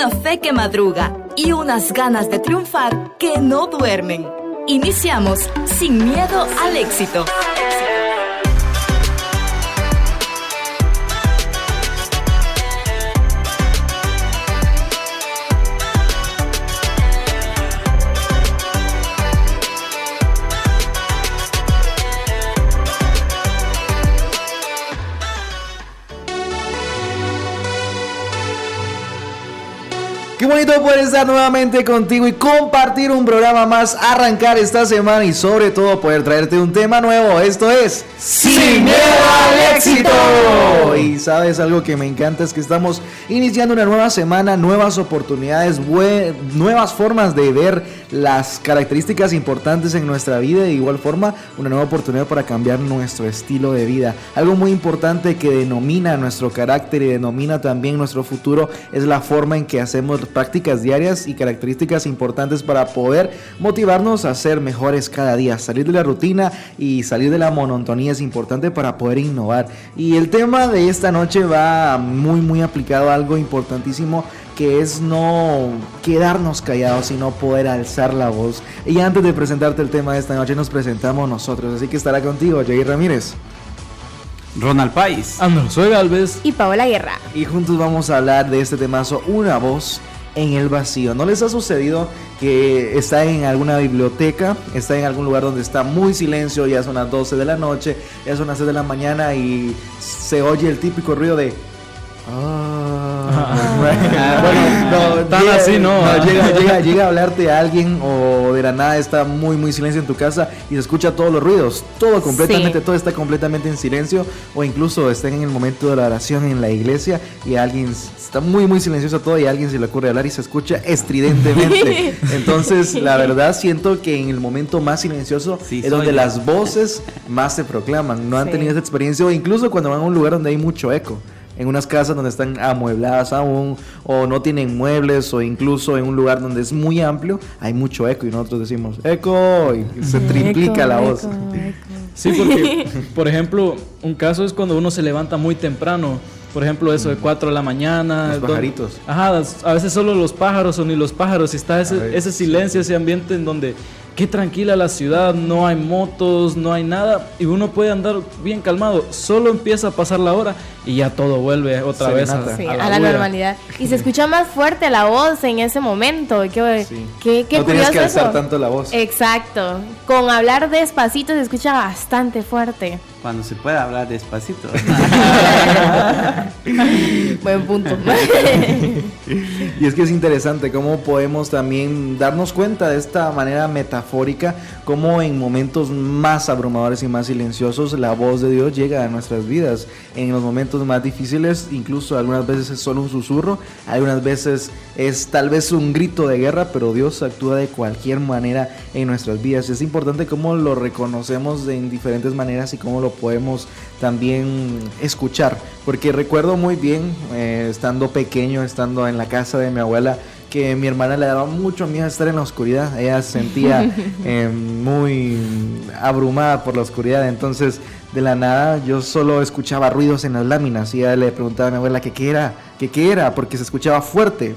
una fe que madruga y unas ganas de triunfar que no duermen. Iniciamos Sin Miedo al Éxito. Qué bonito poder estar nuevamente contigo y compartir un programa más, arrancar esta semana y sobre todo poder traerte un tema nuevo. Esto es Sin Miedo al Éxito. Y sabes, algo que me encanta es que estamos iniciando una nueva semana, nuevas oportunidades, nuevas formas de ver las características importantes en nuestra vida y de igual forma una nueva oportunidad para cambiar nuestro estilo de vida. Algo muy importante que denomina nuestro carácter y denomina también nuestro futuro es la forma en que hacemos prácticas diarias y características importantes para poder motivarnos a ser mejores cada día. Salir de la rutina y salir de la monotonía es importante para poder innovar. Y el tema de esta noche va muy aplicado a algo importantísimo, que es no quedarnos callados, sino poder alzar la voz. Y antes de presentarte el tema de esta noche, nos presentamos nosotros. Así que estará contigo Jair Ramírez, Ronald Pais, Anderson Galvez y Paola Guerra. y juntos vamos a hablar de este temazo, una voz en el vacío. ¿No les ha sucedido que está en alguna biblioteca, está en algún lugar donde está muy silencio, ya son las 12 de la noche, ya son las 6 de la mañana y se oye el típico ruido de... bueno, tan así, ¿no? Llega a hablarte a alguien o de la nada está muy silencio en tu casa y se escucha todos los ruidos, todo completamente, sí. Todo está completamente en silencio, o incluso están en el momento de la oración en la iglesia y alguien está muy silencioso todo y a alguien se le ocurre hablar y se escucha estridentemente. Entonces, la verdad siento que en el momento más silencioso es donde las voces más se proclaman. ¿No han tenido esa experiencia? O incluso cuando van a un lugar donde hay mucho eco, en unas casas donde están amuebladas aún o no tienen muebles, o incluso en un lugar donde es muy amplio, hay mucho eco y nosotros decimos eco y se triplica la voz. Eco. Sí, porque, por ejemplo, un caso es cuando uno se levanta muy temprano. Por ejemplo, eso de 4 de la mañana. Los pajaritos. Ajá, a veces solo los pájaros o ni los pájaros. Y está ese silencio, ese ambiente en donde qué tranquila la ciudad, no hay motos, no hay nada. Y uno puede andar bien calmado. Solo empieza a pasar la hora y ya todo vuelve otra vez a la normalidad. Y se escucha más fuerte la voz en ese momento. Qué no tenías que alzar tanto la voz. Exacto. Con hablar despacito se escucha bastante fuerte. cuando se pueda hablar despacito. Buen punto. Y es que es interesante cómo podemos también darnos cuenta de esta manera metafórica, cómo en momentos más abrumadores y más silenciosos la voz de Dios llega a nuestras vidas. En los momentos más difíciles, incluso algunas veces es solo un susurro, algunas veces es tal vez un grito de guerra, pero Dios actúa de cualquier manera en nuestras vidas. Es importante cómo lo reconocemos en diferentes maneras y cómo lo podemos también escuchar, porque recuerdo muy bien estando pequeño, estando en la casa de mi abuela, que mi hermana le daba mucho miedo estar en la oscuridad. Ella se sentía muy abrumada por la oscuridad, entonces de la nada yo solo escuchaba ruidos en las láminas y ella le preguntaba a mi abuela que qué era, porque se escuchaba fuerte,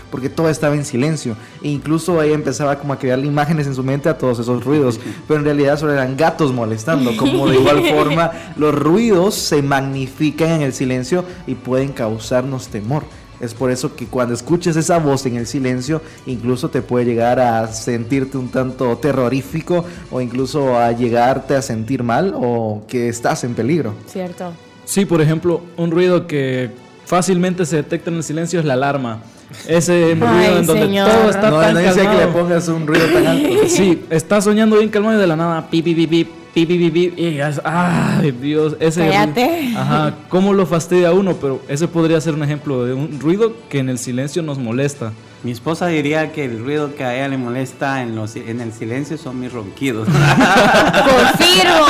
porque todo estaba en silencio. E incluso ella empezaba como a crear imágenes en su mente a todos esos ruidos, pero en realidad solo eran gatos molestando. Como de igual forma los ruidos se magnifican en el silencio y pueden causarnos temor. Es por eso que cuando escuches esa voz en el silencio, incluso te puede llegar a sentirte un tanto terrorífico, o incluso a llegarte a sentir mal o que estás en peligro. Cierto. Sí, por ejemplo, un ruido que fácilmente se detecta en el silencio es la alarma. Ese ruido en donde señor, todo está tan no calmado. dice que le pongas un ruido tan alto. Sí, estás soñando bien calmado y de la nada pi pi pi pi pi pi pi pi y ay Dios, ese cállate. Ajá, cómo lo fastidia a uno, pero ese podría ser un ejemplo de un ruido que en el silencio nos molesta. Mi esposa diría que el ruido que a ella le molesta en el silencio son mis ronquidos. ¡Confirmo!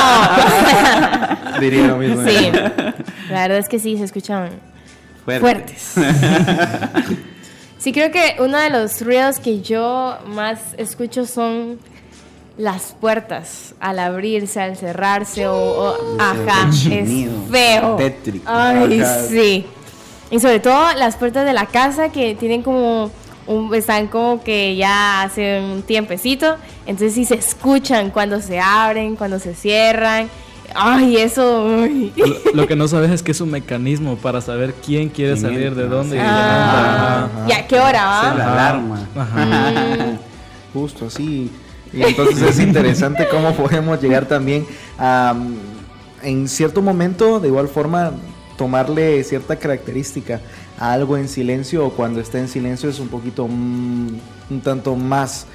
Diría lo mismo. Sí, la verdad es que sí, se escuchan fuertes. Sí, creo que uno de los ruidos que yo más escucho son las puertas al abrirse, al cerrarse, ajá, es feo. Tétrico. Ay, Ajá. sí. Y sobre todo las puertas de la casa que tienen como están como que ya hace un tiempecito, entonces sí se escuchan cuando se abren, cuando se cierran. Ay, eso. Uy. Lo que no sabes es que es un mecanismo para saber quién quiere salir, de dónde. ¿Y a qué hora va? Es la alarma. Justo así. Y entonces es interesante cómo podemos llegar también a, en cierto momento, de igual forma, tomarle cierta característica a algo en silencio, o cuando está en silencio es un poquito un tanto más,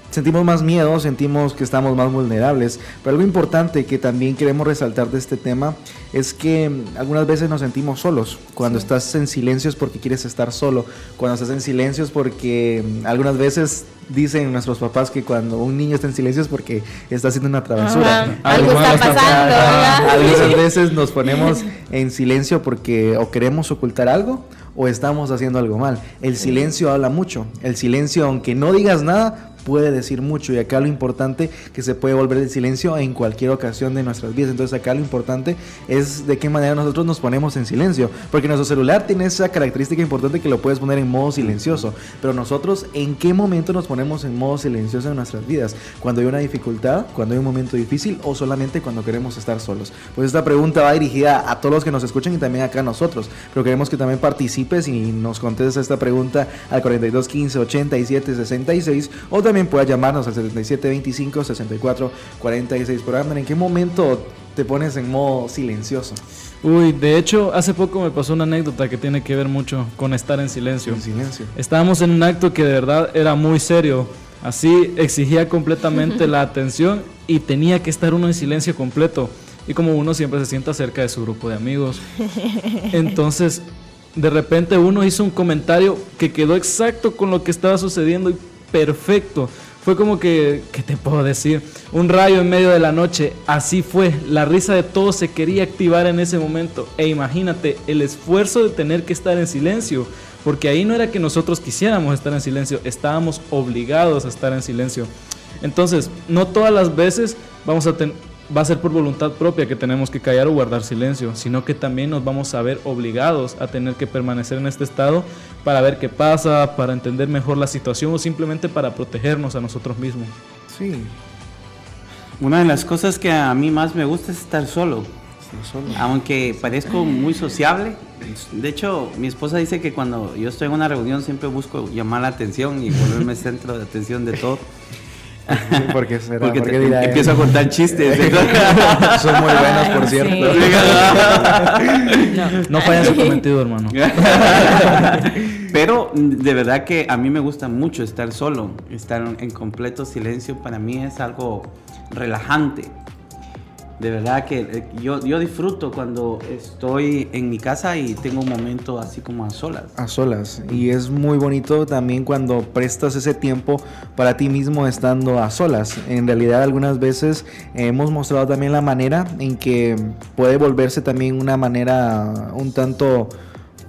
sentimos más miedo, sentimos que estamos más vulnerables. Pero algo importante que también queremos resaltar de este tema es que algunas veces nos sentimos solos. Cuando estás en silencio es porque quieres estar solo. Cuando estás en silencio es porque algunas veces dicen nuestros papás que cuando un niño está en silencio es porque está haciendo una travesura. Algo está pasando. Algunas veces nos ponemos en silencio porque o queremos ocultar algo o estamos haciendo algo mal. El silencio habla mucho. El silencio, aunque no digas nada, puede decir mucho. Y acá lo importante que se puede volver el silencio en cualquier ocasión de nuestras vidas. Entonces acá lo importante es de qué manera nosotros nos ponemos en silencio, porque nuestro celular tiene esa característica importante que lo puedes poner en modo silencioso, pero nosotros en qué momento nos ponemos en modo silencioso en nuestras vidas, cuando hay una dificultad, cuando hay un momento difícil, o solamente cuando queremos estar solos. Pues esta pregunta va dirigida a todos los que nos escuchan y también acá a nosotros, pero queremos que también participes y nos contestes esta pregunta al 42 15 87 66, o también puedas llamarnos al 77 25 64 46. Por Abner, ¿en qué momento te pones en modo silencioso? Uy, de hecho, hace poco me pasó una anécdota que tiene que ver mucho con estar en silencio. En silencio. Estábamos en un acto que de verdad era muy serio. Así exigía completamente la atención y tenía que estar uno en silencio completo. Y como uno siempre se sienta cerca de su grupo de amigos. Entonces, de repente uno hizo un comentario que quedó exacto con lo que estaba sucediendo y perfecto. Fue como que, ¿qué te puedo decir? Un rayo en medio de la noche. Así fue. La risa de todos se quería activar en ese momento. E imagínate el esfuerzo de tener que estar en silencio. Porque ahí no era que nosotros quisiéramos estar en silencio. Estábamos obligados a estar en silencio. Entonces, no todas las veces va a ser por voluntad propia que tenemos que callar o guardar silencio, sino que también nos vamos a ver obligados a tener que permanecer en este estado para ver qué pasa, para entender mejor la situación o simplemente para protegernos a nosotros mismos. Sí. Una de las cosas que a mí más me gusta es estar solo. Aunque parezco muy sociable. De hecho, mi esposa dice que cuando yo estoy en una reunión siempre busco llamar la atención y volverme centro de atención de todo. Porque empiezo a contar chistes. Son muy buenos, por cierto. Sí. No fallan su cometido, hermano. Pero de verdad que a mí me gusta mucho estar solo. Estar en completo silencio para mí es algo relajante. De verdad que yo disfruto cuando estoy en mi casa y tengo un momento así como a solas. A solas. Y es muy bonito también cuando prestas ese tiempo para ti mismo estando a solas. En realidad algunas veces hemos mostrado también la manera en que puede volverse también una manera un tanto...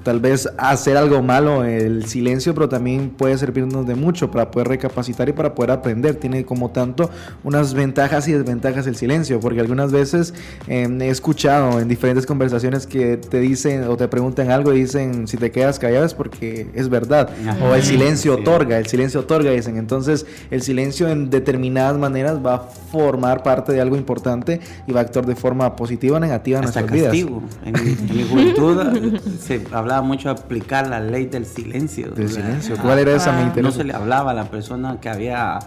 tal vez hacer algo malo el silencio, pero también puede servirnos de mucho para poder recapacitar y para poder aprender. Tiene como tanto unas ventajas y desventajas el silencio, porque algunas veces he escuchado en diferentes conversaciones que te dicen o te preguntan algo y dicen si te quedas callado es porque es verdad. Ajá. O el silencio otorga, dicen. Entonces el silencio en determinadas maneras va a formar parte de algo importante y va a actuar de forma positiva o negativa en nuestras vidas. En mi juventud se hablaba mucho de aplicar la ley del silencio. Del silencio. ¿Cuál era esa? No se le hablaba a la persona que había,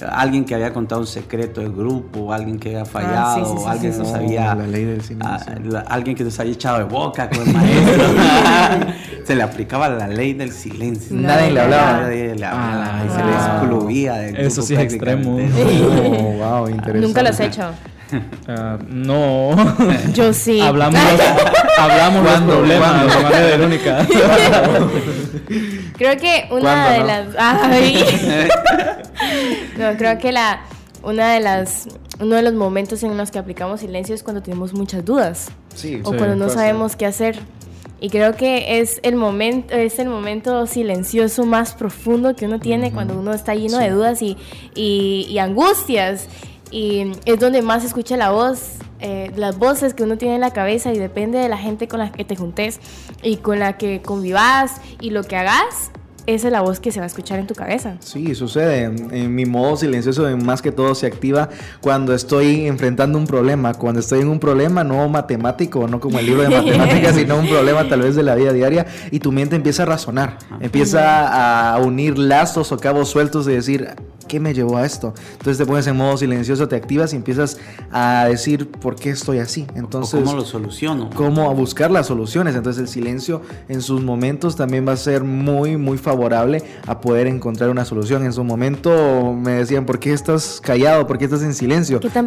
alguien que había contado un secreto del grupo, alguien que había fallado, alguien que nos había, la ley del silencio. Alguien que nos había echado de boca con el maestro. Se le aplicaba la ley del silencio. Nadie le hablaba. Y se le excluía del grupo. Eso sí es extremo. Wow, interesante. Nunca lo has hecho. No. Yo sí. Hablamos los problemas de manera Verónica. Creo que una de las... No, creo que uno de los momentos en los que aplicamos silencio es cuando tenemos muchas dudas. Sí, o cuando no sabemos qué hacer. Y creo que es el momento silencioso más profundo que uno tiene cuando uno está lleno de dudas y angustias. y es donde más se escucha la voz, las voces que uno tiene en la cabeza, y depende de la gente con la que te juntes y con la que convivas y lo que hagas. Esa es la voz que se va a escuchar en tu cabeza. Sí, sucede. En mi modo silencioso más que todo se activa cuando estoy enfrentando un problema. Cuando estoy en un problema no matemático, no como el libro de matemáticas, sino un problema tal vez de la vida diaria, y tu mente empieza a razonar, empieza a unir lazos o cabos sueltos de decir, ¿qué me llevó a esto? Entonces te pones en modo silencioso, te activas y empiezas a decir, ¿por qué estoy así? Entonces, ¿cómo lo soluciono? ¿Cómo a buscar las soluciones? Entonces el silencio en sus momentos también va a ser muy, muy favorable a poder encontrar una solución. En su momento me decían, ¿por qué estás callado? ¿Por qué estás en silencio? ¿Por qué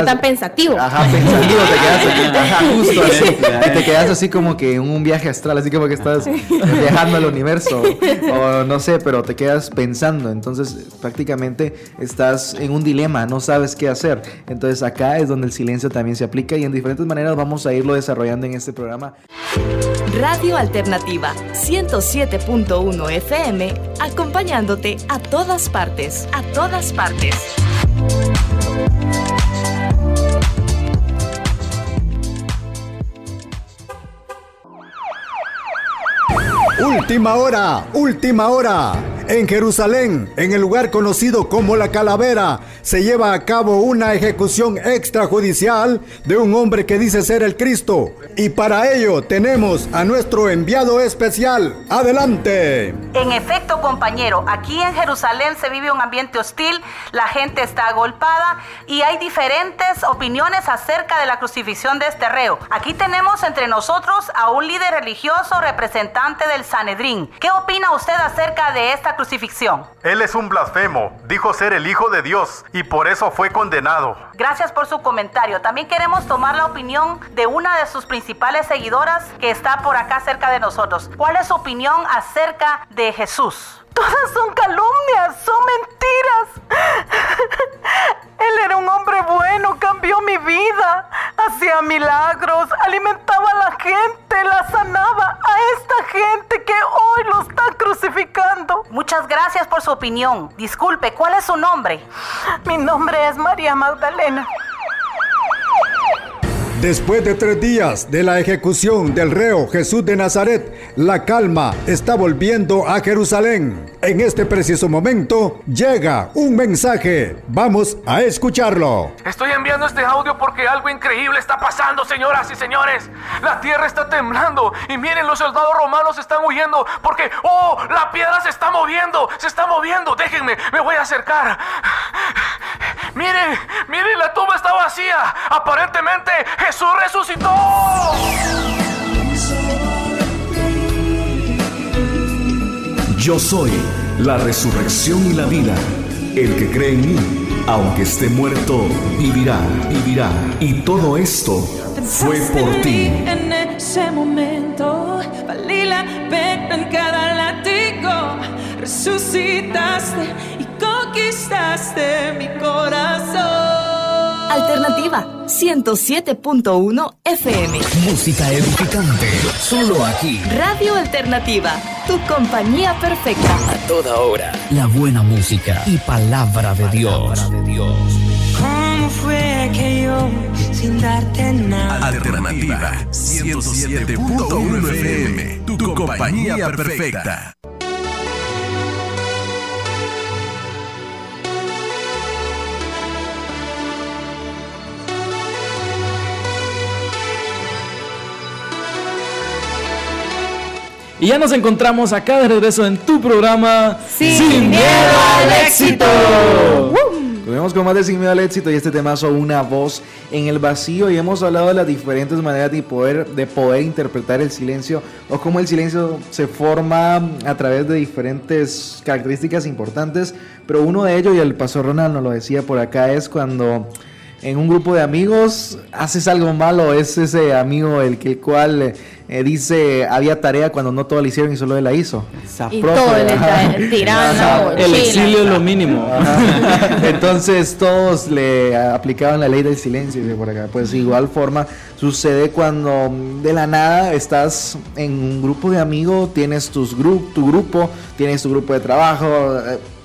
tan pensativo? Ajá, pensativo, te quedas ajá, justo así. Y te quedas así como que en un viaje astral, así como que estás viajando al universo, o no sé, pero te quedas pensando. Entonces prácticamente estás en un dilema, no sabes qué hacer. Entonces acá es donde el silencio también se aplica, y en diferentes maneras vamos a irlo desarrollando en este programa. Radio Alternativa 107.1 FM, acompañándote a todas partes, a todas partes. Última hora, última hora. En Jerusalén, en el lugar conocido como La Calavera, se lleva a cabo una ejecución extrajudicial de un hombre que dice ser el Cristo. Y para ello tenemos a nuestro enviado especial. ¡Adelante! En efecto, compañero, aquí en Jerusalén se vive un ambiente hostil, la gente está agolpada y hay diferentes opiniones acerca de la crucifixión de este reo. Aquí tenemos entre nosotros a un líder religioso representante del Sanedrín. ¿Qué opina usted acerca de esta crucifixión? Él es un blasfemo, dijo ser el Hijo de Dios y por eso fue condenado. Gracias por su comentario. También queremos tomar la opinión de una de sus principales seguidoras que está por acá cerca de nosotros. ¿Cuál es su opinión acerca de Jesús? Todas son calumnias, son mentiras. Él era un hombre bueno, cambió mi vida, hacía milagros, alimentaba a la gente, la sanaba a esta gente que hoy lo están crucificando. Muchas gracias por su opinión. Disculpe, ¿cuál es su nombre? Mi nombre es María Magdalena. Después de 3 días de la ejecución del reo Jesús de Nazaret, la calma está volviendo a Jerusalén. En este preciso momento llega un mensaje. Vamos a escucharlo. Estoy enviando este audio porque algo increíble está pasando, señoras y señores. La tierra está temblando y miren, los soldados romanos están huyendo porque, la piedra se está moviendo, Déjenme, me voy a acercar. Miren, la tumba está vacía. Aparentemente Jesús resucitó. Yo soy la resurrección y la vida. El que cree en mí, aunque esté muerto, vivirá. Y todo esto fue por ti. En ese momento valí la pena en cada latigo. Resucitaste y conquistaste mi corazón. Alternativa 107.1 FM. Música edificante, solo aquí. Radio Alternativa, tu compañía perfecta. A toda hora, la buena música y palabra de Dios. ¿Cómo fue que yo, sin darte nada? Alternativa 107.1 FM, tu compañía perfecta. Y ya nos encontramos acá de regreso en tu programa Sin Miedo al Éxito. Volvemos con más de Sin Miedo al Éxito y este temazo, una voz en el vacío, y hemos hablado de las diferentes maneras de poder interpretar el silencio, o cómo el silencio se forma a través de diferentes características importantes, pero uno de ellos, y el pastor Ronald nos lo decía por acá, es cuando en un grupo de amigos haces algo malo, es ese amigo el cual dice había tarea cuando no todos la hicieron y solo él la hizo. Y todo le está tirando. El exilio es lo mínimo. Entonces todos le aplicaban la ley del silencio y por acá. Pues igual forma sucede cuando de la nada estás en un grupo de amigos, tienes tu grupo, tienes tu grupo de trabajo,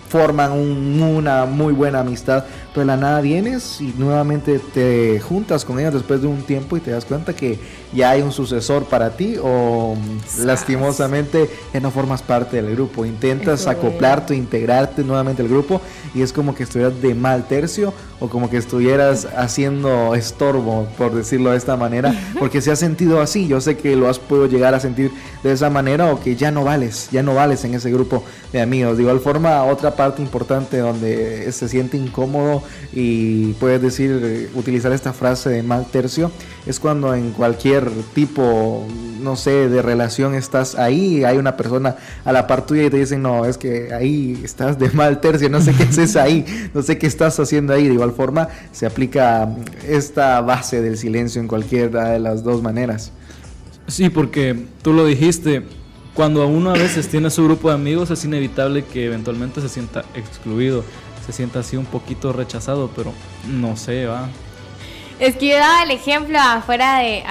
forman una muy buena amistad pero de la nada vienes y nuevamente te juntas con ellos después de un tiempo y te das cuenta que ya hay un sucesor para ti o lastimosamente ya no formas parte del grupo. Intentas acoplarte, integrarte nuevamente al grupo y es como que estuvieras de mal tercio o como que estuvieras haciendo estorbo, por decirlo de esta manera, porque se ha sentido así. Yo sé que lo has podido llegar a sentir de esa manera o que ya no vales en ese grupo de amigos. De igual forma, otra parte importante donde se siente incómodo y puedes decir, utilizar esta frase de mal tercio, es cuando en cualquier tipo, no sé, de relación estás ahí, hay una persona a la par tuya y te dicen, no, es que ahí estás de mal tercio, no sé qué haces ahí, no sé qué estás haciendo ahí. De igual forma, se aplica esta base del silencio en cualquiera de las dos maneras. Sí, porque tú lo dijiste, cuando uno a veces tiene su grupo de amigos es inevitable que eventualmente se sienta excluido, se sienta así un poquito rechazado, pero no sé, va. Es que yo daba el ejemplo afuera del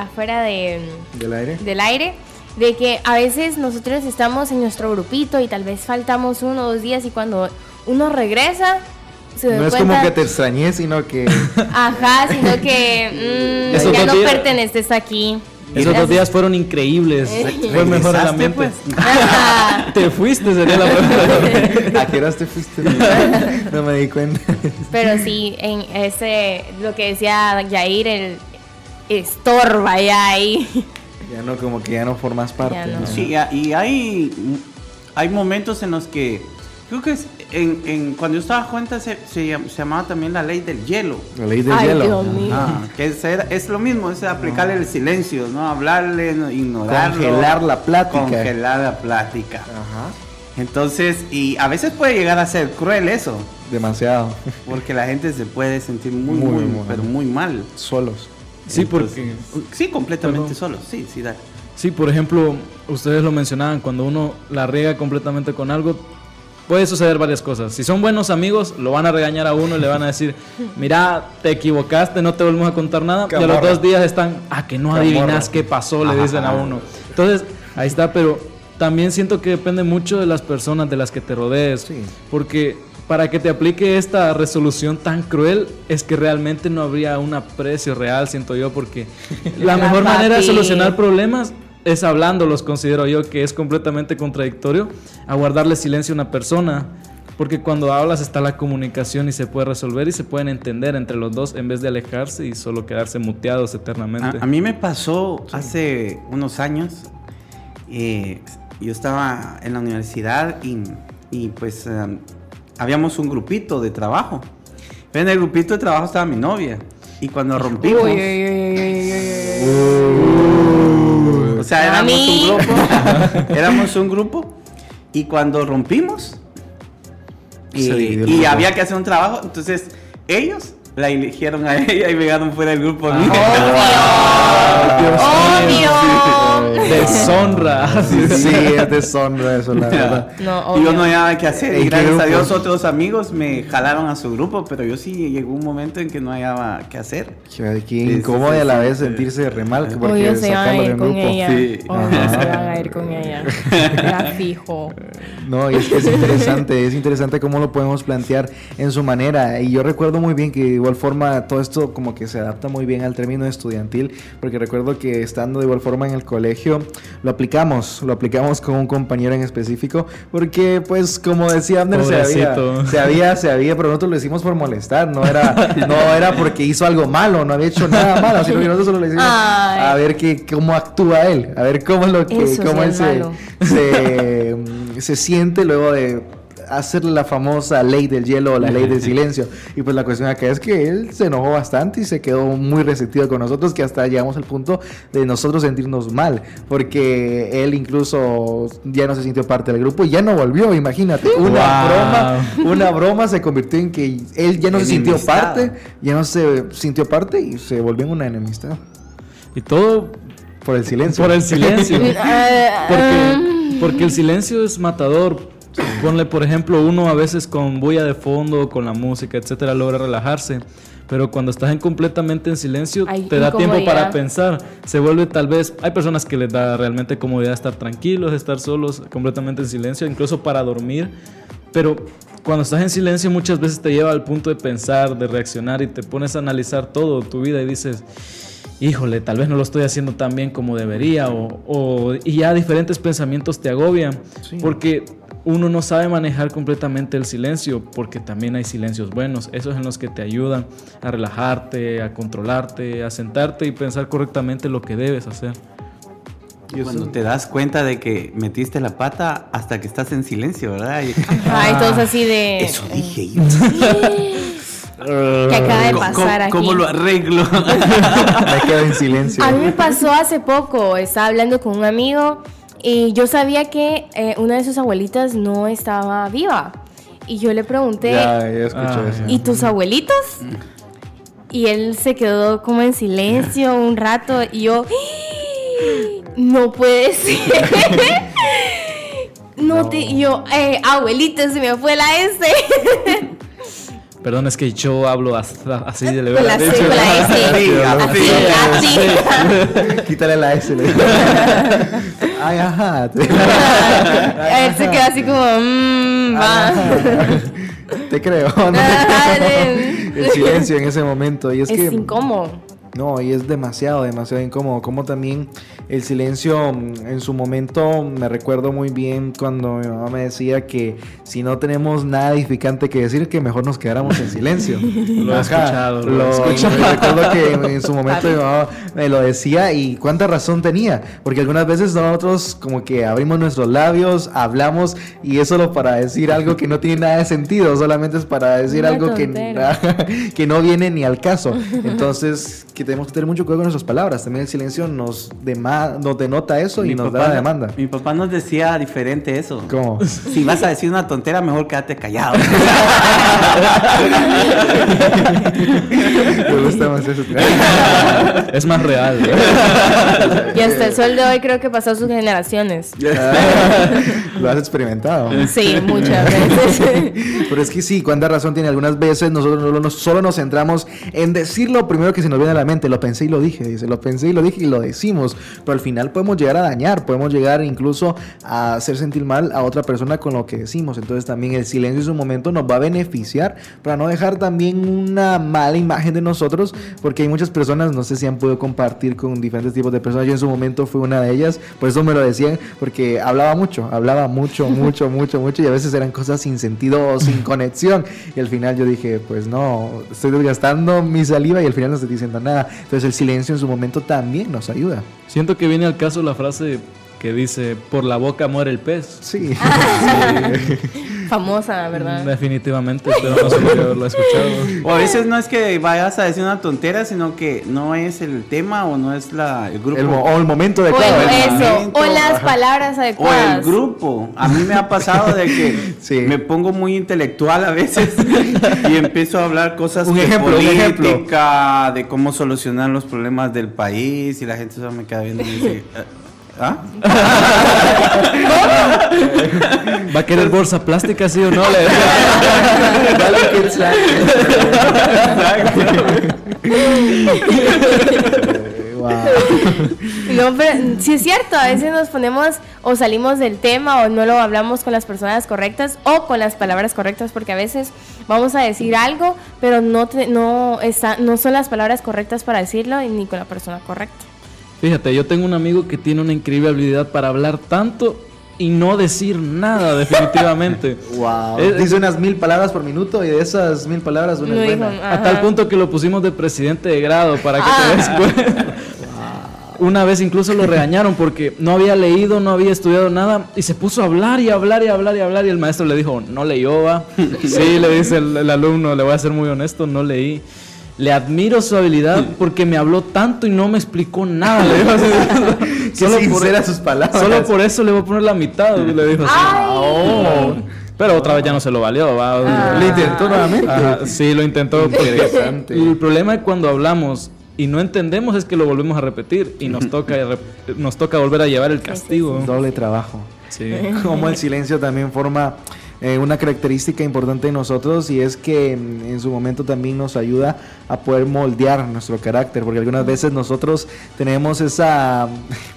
aire, de que a veces nosotros estamos en nuestro grupito y tal vez faltamos 1 o 2 días y cuando uno regresa se da no cuenta, es como que te extrañé, sino que... Ajá, sino que ya no perteneces aquí. Esos 2 días fueron increíbles. Fue mejor el ambiente. Pues. Te fuiste, sería la pregunta. ¿A qué horas te fuiste? No me di cuenta. Pero sí, en lo que decía Yair, el estorba ya ahí. Ya no, como que ya no formas parte. No. Sí, y hay momentos en los que creo que cuando yo estaba joven se llamaba también la ley del hielo. La ley del hielo. Dios mío. Que es lo mismo, es aplicarle el silencio, ¿no? Hablarle, no, ignorarlo. Congelar la plática. Ajá. Entonces, y a veces puede llegar a ser cruel eso. Demasiado. Porque la gente se puede sentir muy mal. Solos. Sí, entonces, sí, completamente solos. Sí, dale. Sí, por ejemplo, ustedes lo mencionaban, cuando uno la riega completamente con algo, puede suceder varias cosas. Si son buenos amigos, lo van a regañar a uno y le van a decir, mira, te equivocaste, no te volvemos a contar nada. Y a los 2 días están, que no adivinas qué pasó, le dicen a uno. Entonces, ahí está, pero también siento que depende mucho de las personas de las que te rodees. Sí. Porque para que te aplique esta resolución tan cruel, es que realmente no habría un aprecio real, siento yo, porque la mejor manera de solucionar problemas es hablándolos, considero yo, que es completamente contradictorio a guardarle silencio a una persona, porque cuando hablas está la comunicación y se puede resolver y se pueden entender entre los dos en vez de alejarse y solo quedarse muteados eternamente. A mí me pasó hace unos años, yo estaba en la universidad y pues habíamos un grupito de trabajo. En el grupito de trabajo estaba mi novia y cuando rompimos... O sea, éramos un grupo y cuando rompimos y había que hacer un trabajo, entonces ellos la eligieron a ella y me dejaron fuera del grupo a mí. ¡Obvio! Deshonra. Sí, es deshonra eso, la verdad. No, y yo no había nada que hacer. Y gracias a Dios otros amigos me jalaron a su grupo, pero yo sí llegó un momento en que no había qué hacer. Qué incómodo y a la vez sentirse re mal porque se van a ir con ella. Sí. Se van a ir con ella. Ya fijo. No, y es que es interesante cómo lo podemos plantear en su manera. Y yo recuerdo muy bien que de igual forma todo esto como que se adapta muy bien al término estudiantil, porque recuerdo que estando de igual forma en el colegio lo aplicamos con un compañero en específico, porque pues como decía Abner, se había, pero nosotros lo decimos por molestar, no era porque hizo algo malo, no había hecho nada malo, sino que nosotros solo le decimos a ver cómo actúa él, a ver cómo él se siente luego de hacer la famosa ley del hielo o la ley del silencio. Y pues la cuestión acá es que él se enojó bastante y se quedó muy resentido con nosotros, que hasta llegamos al punto de nosotros sentirnos mal, porque él incluso ya no se sintió parte del grupo y ya no volvió. Imagínate, una broma se convirtió en que él ya no se sintió parte, y se volvió en una enemistad. Y todo por el silencio. Porque el silencio es matador. Ponle, por ejemplo, uno a veces con bulla de fondo, con la música, etcétera, logra relajarse. Pero cuando estás completamente en silencio, te da tiempo para pensar. Se vuelve tal vez... Hay personas que les da realmente comodidad estar tranquilos, estar solos, completamente en silencio, incluso para dormir. Pero cuando estás en silencio muchas veces te lleva al punto de pensar, de reaccionar y te pones a analizar todo tu vida y dices, híjole, tal vez no lo estoy haciendo tan bien como debería y ya diferentes pensamientos te agobian, porque uno no sabe manejar completamente el silencio, porque también hay silencios buenos, esos en los que te ayudan a relajarte, a controlarte, a sentarte y pensar correctamente lo que debes hacer. Cuando te das cuenta de que metiste la pata hasta que estás en silencio, ¿verdad? Ay, todos así de... Eso dije yo. ¿Qué acaba de pasar aquí? ¿Cómo lo arreglo? Me quedo en silencio. A mí me pasó hace poco, estaba hablando con un amigo y yo sabía que una de sus abuelitas no estaba viva. Y yo le pregunté, Ya escuché eso. ¿y tus abuelitos? Y él se quedó como en silencio un rato y yo... No puede ser. Abuelita, se me fue la S. Perdón, es que yo hablo así de Con la S, con la S. Así. Quítale la S. Ay, ajá. Él se queda así como, va. Te creo. ¿No? El silencio en ese momento. Y es que incómodo. No, y es demasiado incómodo. Como también el silencio en su momento, me recuerdo muy bien cuando mi mamá me decía que si no tenemos nada edificante que decir, que mejor nos quedáramos en silencio. Lo he escuchado. Recuerdo que en su momento mi mamá me lo decía y cuánta razón tenía. Porque algunas veces nosotros como que abrimos nuestros labios, hablamos y es solo para decir algo que no tiene nada de sentido. Solamente es para decir algo que no viene ni al caso. Entonces... que tenemos que tener mucho cuidado con nuestras palabras. También el silencio nos denota eso y nos da la demanda. Mi papá nos decía diferente eso. ¿Cómo? Si vas a decir una tontera, mejor quédate callado. Me gusta más eso. Es más real. Y hasta el sol de hoy creo que pasó sus generaciones. Lo has experimentado. Sí, muchas veces. Pero es que sí, cuánta razón tiene. Algunas veces nosotros solo nos centramos en decir lo primero que se nos viene a la mente. Lo pensé y lo dije, dice. Lo pensé y lo dije y lo decimos. Pero al final podemos llegar a dañar. Podemos llegar incluso a hacer sentir mal a otra persona con lo que decimos. Entonces también el silencio en su momento nos va a beneficiar para no dejar también una mala imagen de nosotros. Porque hay muchas personas, no sé si han podido compartir con diferentes tipos de personas. Yo en su momento fui una de ellas. Por eso me lo decían. Porque hablaba mucho y a veces eran cosas sin sentido o sin conexión. Y al final yo dije, pues no, estoy desgastando mi saliva y al final no estoy diciendo nada. Entonces el silencio en su momento también nos ayuda. Siento que viene al caso la frase que dice, por la boca muere el pez. Sí. Famosa, ¿verdad? Definitivamente, pero no sé por qué haberlo escuchado. O a veces no es que vayas a decir una tontera, sino que no es el tema o no es el grupo. O el momento adecuado. O las palabras adecuadas. O el grupo. A mí me ha pasado de que sí. Me pongo muy intelectual a veces y empiezo a hablar cosas de política, de cómo solucionar los problemas del país y la gente solo me queda viendo y me dice... ¿Ah? ¿Va a querer bolsa plástica, sí o no? Wow. No, pero sí es cierto, a veces nos ponemos o salimos del tema o no lo hablamos con las personas correctas o con las palabras correctas, porque a veces vamos a decir algo, pero no son las palabras correctas para decirlo y ni con la persona correcta. Fíjate, yo tengo un amigo que tiene una increíble habilidad para hablar tanto y no decir nada, definitivamente. Wow. Dice unas 1000 palabras por minuto y de esas 1000 palabras una es buena. A tal punto que lo pusimos de presidente de grado para que te des cuenta. Una vez incluso lo regañaron porque no había leído, no había estudiado nada y se puso a hablar y el maestro le dijo, no leyó, va. Sí, le dice el alumno, le voy a ser muy honesto, no leí. Le admiro su habilidad porque me habló tanto y no me explicó nada. Le dijo así, sus palabras. Solo por eso le voy a poner la mitad. Le dijo así. Pero otra vez ya no se lo valió. ¿Le intentó nuevamente? Sí, lo intentó. Interesante. El problema es cuando hablamos y no entendemos es que lo volvemos a repetir y nos toca volver a llevar el castigo. Doble trabajo. Sí. Como el silencio también forma una característica importante de nosotros, y es que en su momento también nos ayuda a poder moldear nuestro carácter, porque algunas veces nosotros tenemos esa,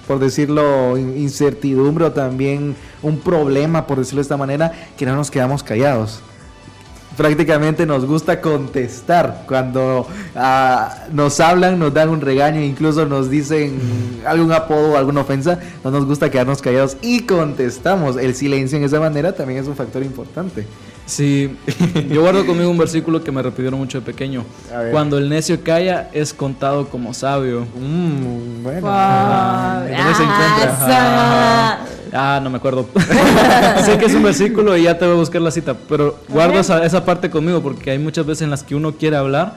por decirlo, incertidumbre o también un problema, por decirlo de esta manera, que no nos quedamos callados. prácticamente nos gusta contestar. Cuando nos hablan, nos dan un regaño, incluso nos dicen algún apodo o alguna ofensa, no nos gusta quedarnos callados y contestamos. El silencio en esa manera también es un factor importante. Sí, yo guardo conmigo un versículo que me repitieron mucho de pequeño. Cuando el necio calla, es contado como sabio. Bueno. ¿Dónde se encuentra? No me acuerdo. Sé que es un versículo y ya te voy a buscar la cita, pero guardo esa parte conmigo porque hay muchas veces en las que uno quiere hablar,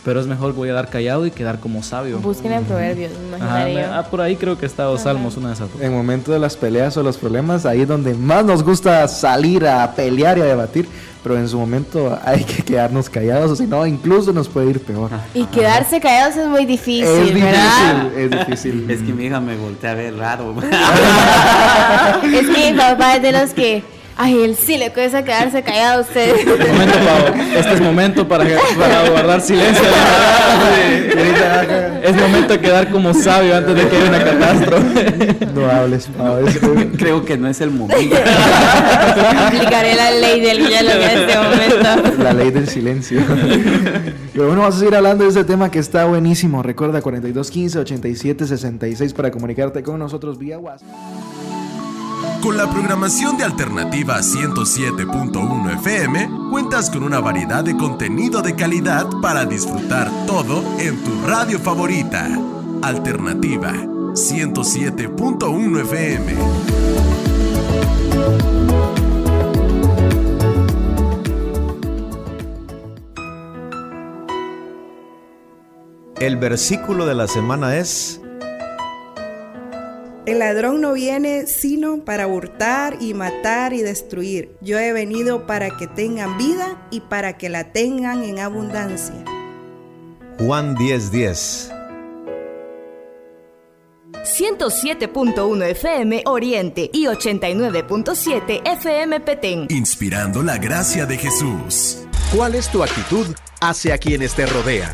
pero es mejor voy a dar callado y quedar como sabio. Busquen en Proverbios, por ahí creo que está, o Salmos, una de esas. En momento de las peleas o los problemas, ahí es donde más nos gusta salir a pelear y a debatir, pero en su momento hay que quedarnos callados, o si no, incluso nos puede ir peor. Y quedarse callados es muy difícil, ¿verdad? Es difícil. Es que mi hija me voltea a ver raro. Es que mi papá es de los que... Ay, él sí le cuesta quedarse callado a usted. Momento, Pau. Este es momento para guardar silencio. Es momento de quedar como sabio antes de que haya una catástrofe. No hables, Pau. Creo que no es el momento. Aplicaré la ley del hielo en este momento. La ley del silencio. Pero bueno, vamos a seguir hablando de este tema que está buenísimo. Recuerda 4215-8766 para comunicarte con nosotros vía WhatsApp. Con la programación de Alternativa 107.1 FM, cuentas con una variedad de contenido de calidad para disfrutar todo en tu radio favorita. Alternativa 107.1 FM. El versículo de la semana es: el ladrón no viene sino para hurtar y matar y destruir. Yo he venido para que tengan vida y para que la tengan en abundancia. Juan 10:10. 107.1 FM Oriente y 89.7 FM Petén. Inspirando la gracia de Jesús. ¿Cuál es tu actitud hacia quienes te rodean?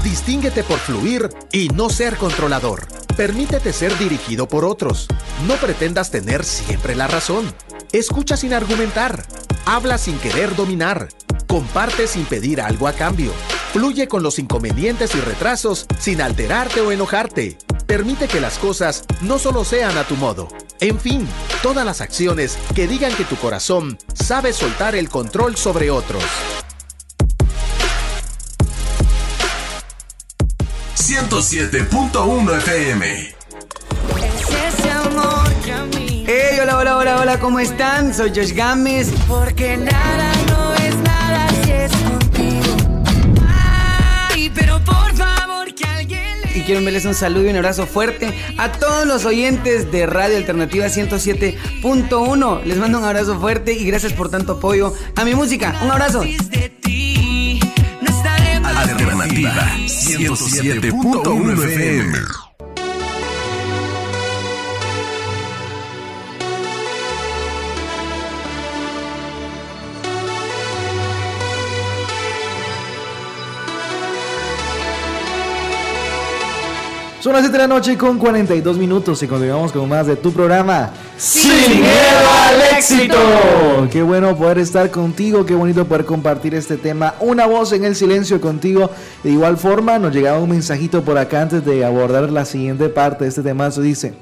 Distínguete por fluir y no ser controlador. Permítete ser dirigido por otros. No pretendas tener siempre la razón. Escucha sin argumentar. Habla sin querer dominar. Comparte sin pedir algo a cambio. Fluye con los inconvenientes y retrasos sin alterarte o enojarte. Permite que las cosas no solo sean a tu modo. En fin, todas las acciones que digan que tu corazón sabe soltar el control sobre otros. 107.1 FM. Hey, hola, ¿cómo están? Soy Josh Gámez. Porque nada no es nada si es contigo. Ay, pero por favor que alguien Y quiero enviarles un saludo y un abrazo fuerte a todos los oyentes de Radio Alternativa 107.1. Les mando un abrazo fuerte y gracias por tanto apoyo a mi música. Un abrazo. Alternativa 107.1 FM. Son las 7 de la noche con 42 minutos y continuamos con más de tu programa Sin Miedo al Éxito. Qué bueno poder estar contigo, qué bonito poder compartir este tema, una voz en el silencio contigo. De igual forma nos llegaba un mensajito por acá antes de abordar la siguiente parte de este temazo. Dice: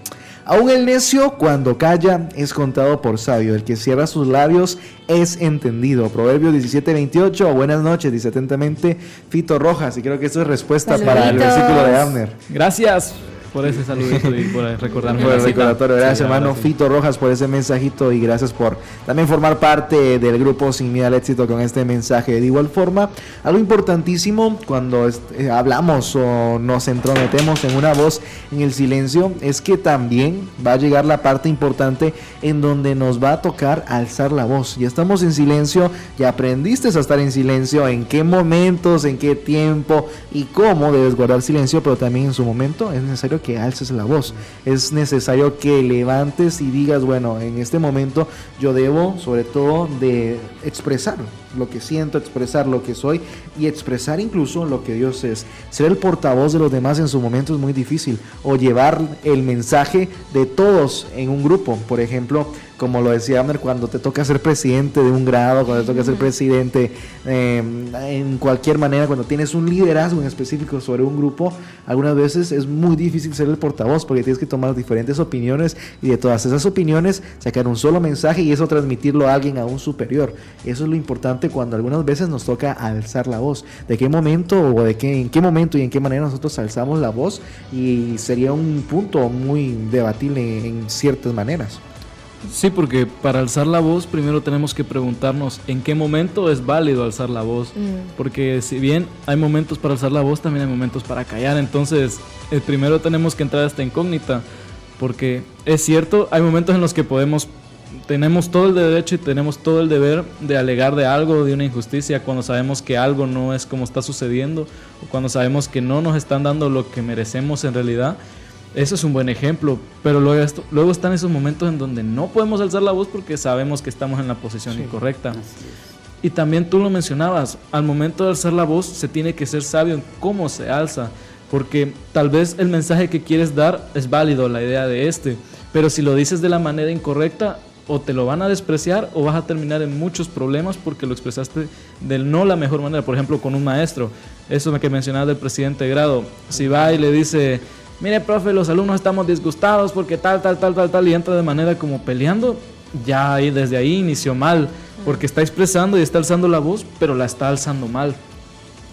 aún el necio cuando calla es contado por sabio, el que cierra sus labios es entendido. Proverbios 17:28. Buenas noches, dice atentamente Fito Rojas. Y creo que esto es respuesta para el versículo de Abner. Gracias por ese saludito y por recordarme. Por el recordatorio. Gracias, hermano Fito Rojas, por ese mensajito y gracias por también formar parte del grupo Sin Miedo al Éxito con este mensaje. De igual forma, algo importantísimo cuando hablamos o nos entrometemos en una voz en el silencio es que también va a llegar la parte importante en donde nos va a tocar alzar la voz. Ya estamos en silencio, ya aprendiste a estar en silencio, en qué momentos, en qué tiempo y cómo debes guardar silencio, pero también en su momento es necesario que alces la voz, es necesario que levantes y digas, bueno, en este momento yo debo sobre todo de expresar lo que siento, expresar lo que soy y expresar incluso lo que Dios es. Ser el portavoz de los demás en su momento es muy difícil, o llevar el mensaje de todos en un grupo. Por ejemplo, como lo decía Abner, cuando te toca ser presidente de un grado, cuando te toca ser presidente en cualquier manera, cuando tienes un liderazgo en específico sobre un grupo, algunas veces es muy difícil ser el portavoz porque tienes que tomar diferentes opiniones y de todas esas opiniones sacar un solo mensaje y eso transmitirlo a alguien aún superior. Eso es lo importante cuando algunas veces nos toca alzar la voz. ¿De qué momento o en qué momento y en qué manera nosotros alzamos la voz? Y sería un punto muy debatible en ciertas maneras. Sí, porque para alzar la voz primero tenemos que preguntarnos en qué momento es válido alzar la voz, porque si bien hay momentos para alzar la voz, también hay momentos para callar. Entonces primero tenemos que entrar a esta incógnita, porque es cierto, hay momentos en los que tenemos todo el derecho y tenemos todo el deber de alegar de algo, de una injusticia, cuando sabemos que algo no es como está sucediendo, o cuando sabemos que no nos están dando lo que merecemos en realidad. Eso es un buen ejemplo, pero luego están esos momentos en donde no podemos alzar la voz porque sabemos que estamos en la posición incorrecta. Y también tú lo mencionabas, al momento de alzar la voz se tiene que ser sabio en cómo se alza, porque tal vez el mensaje que quieres dar es válido, la idea de pero si lo dices de la manera incorrecta, o te lo van a despreciar o vas a terminar en muchos problemas porque lo expresaste de no la mejor manera. Por ejemplo, con un maestro, eso que mencionabas del presidente de grado, si va y le dice: mire, profe, los alumnos estamos disgustados porque tal, y entra de manera como peleando, ya ahí, desde ahí inició mal, porque está expresando y está alzando la voz, pero la está alzando mal.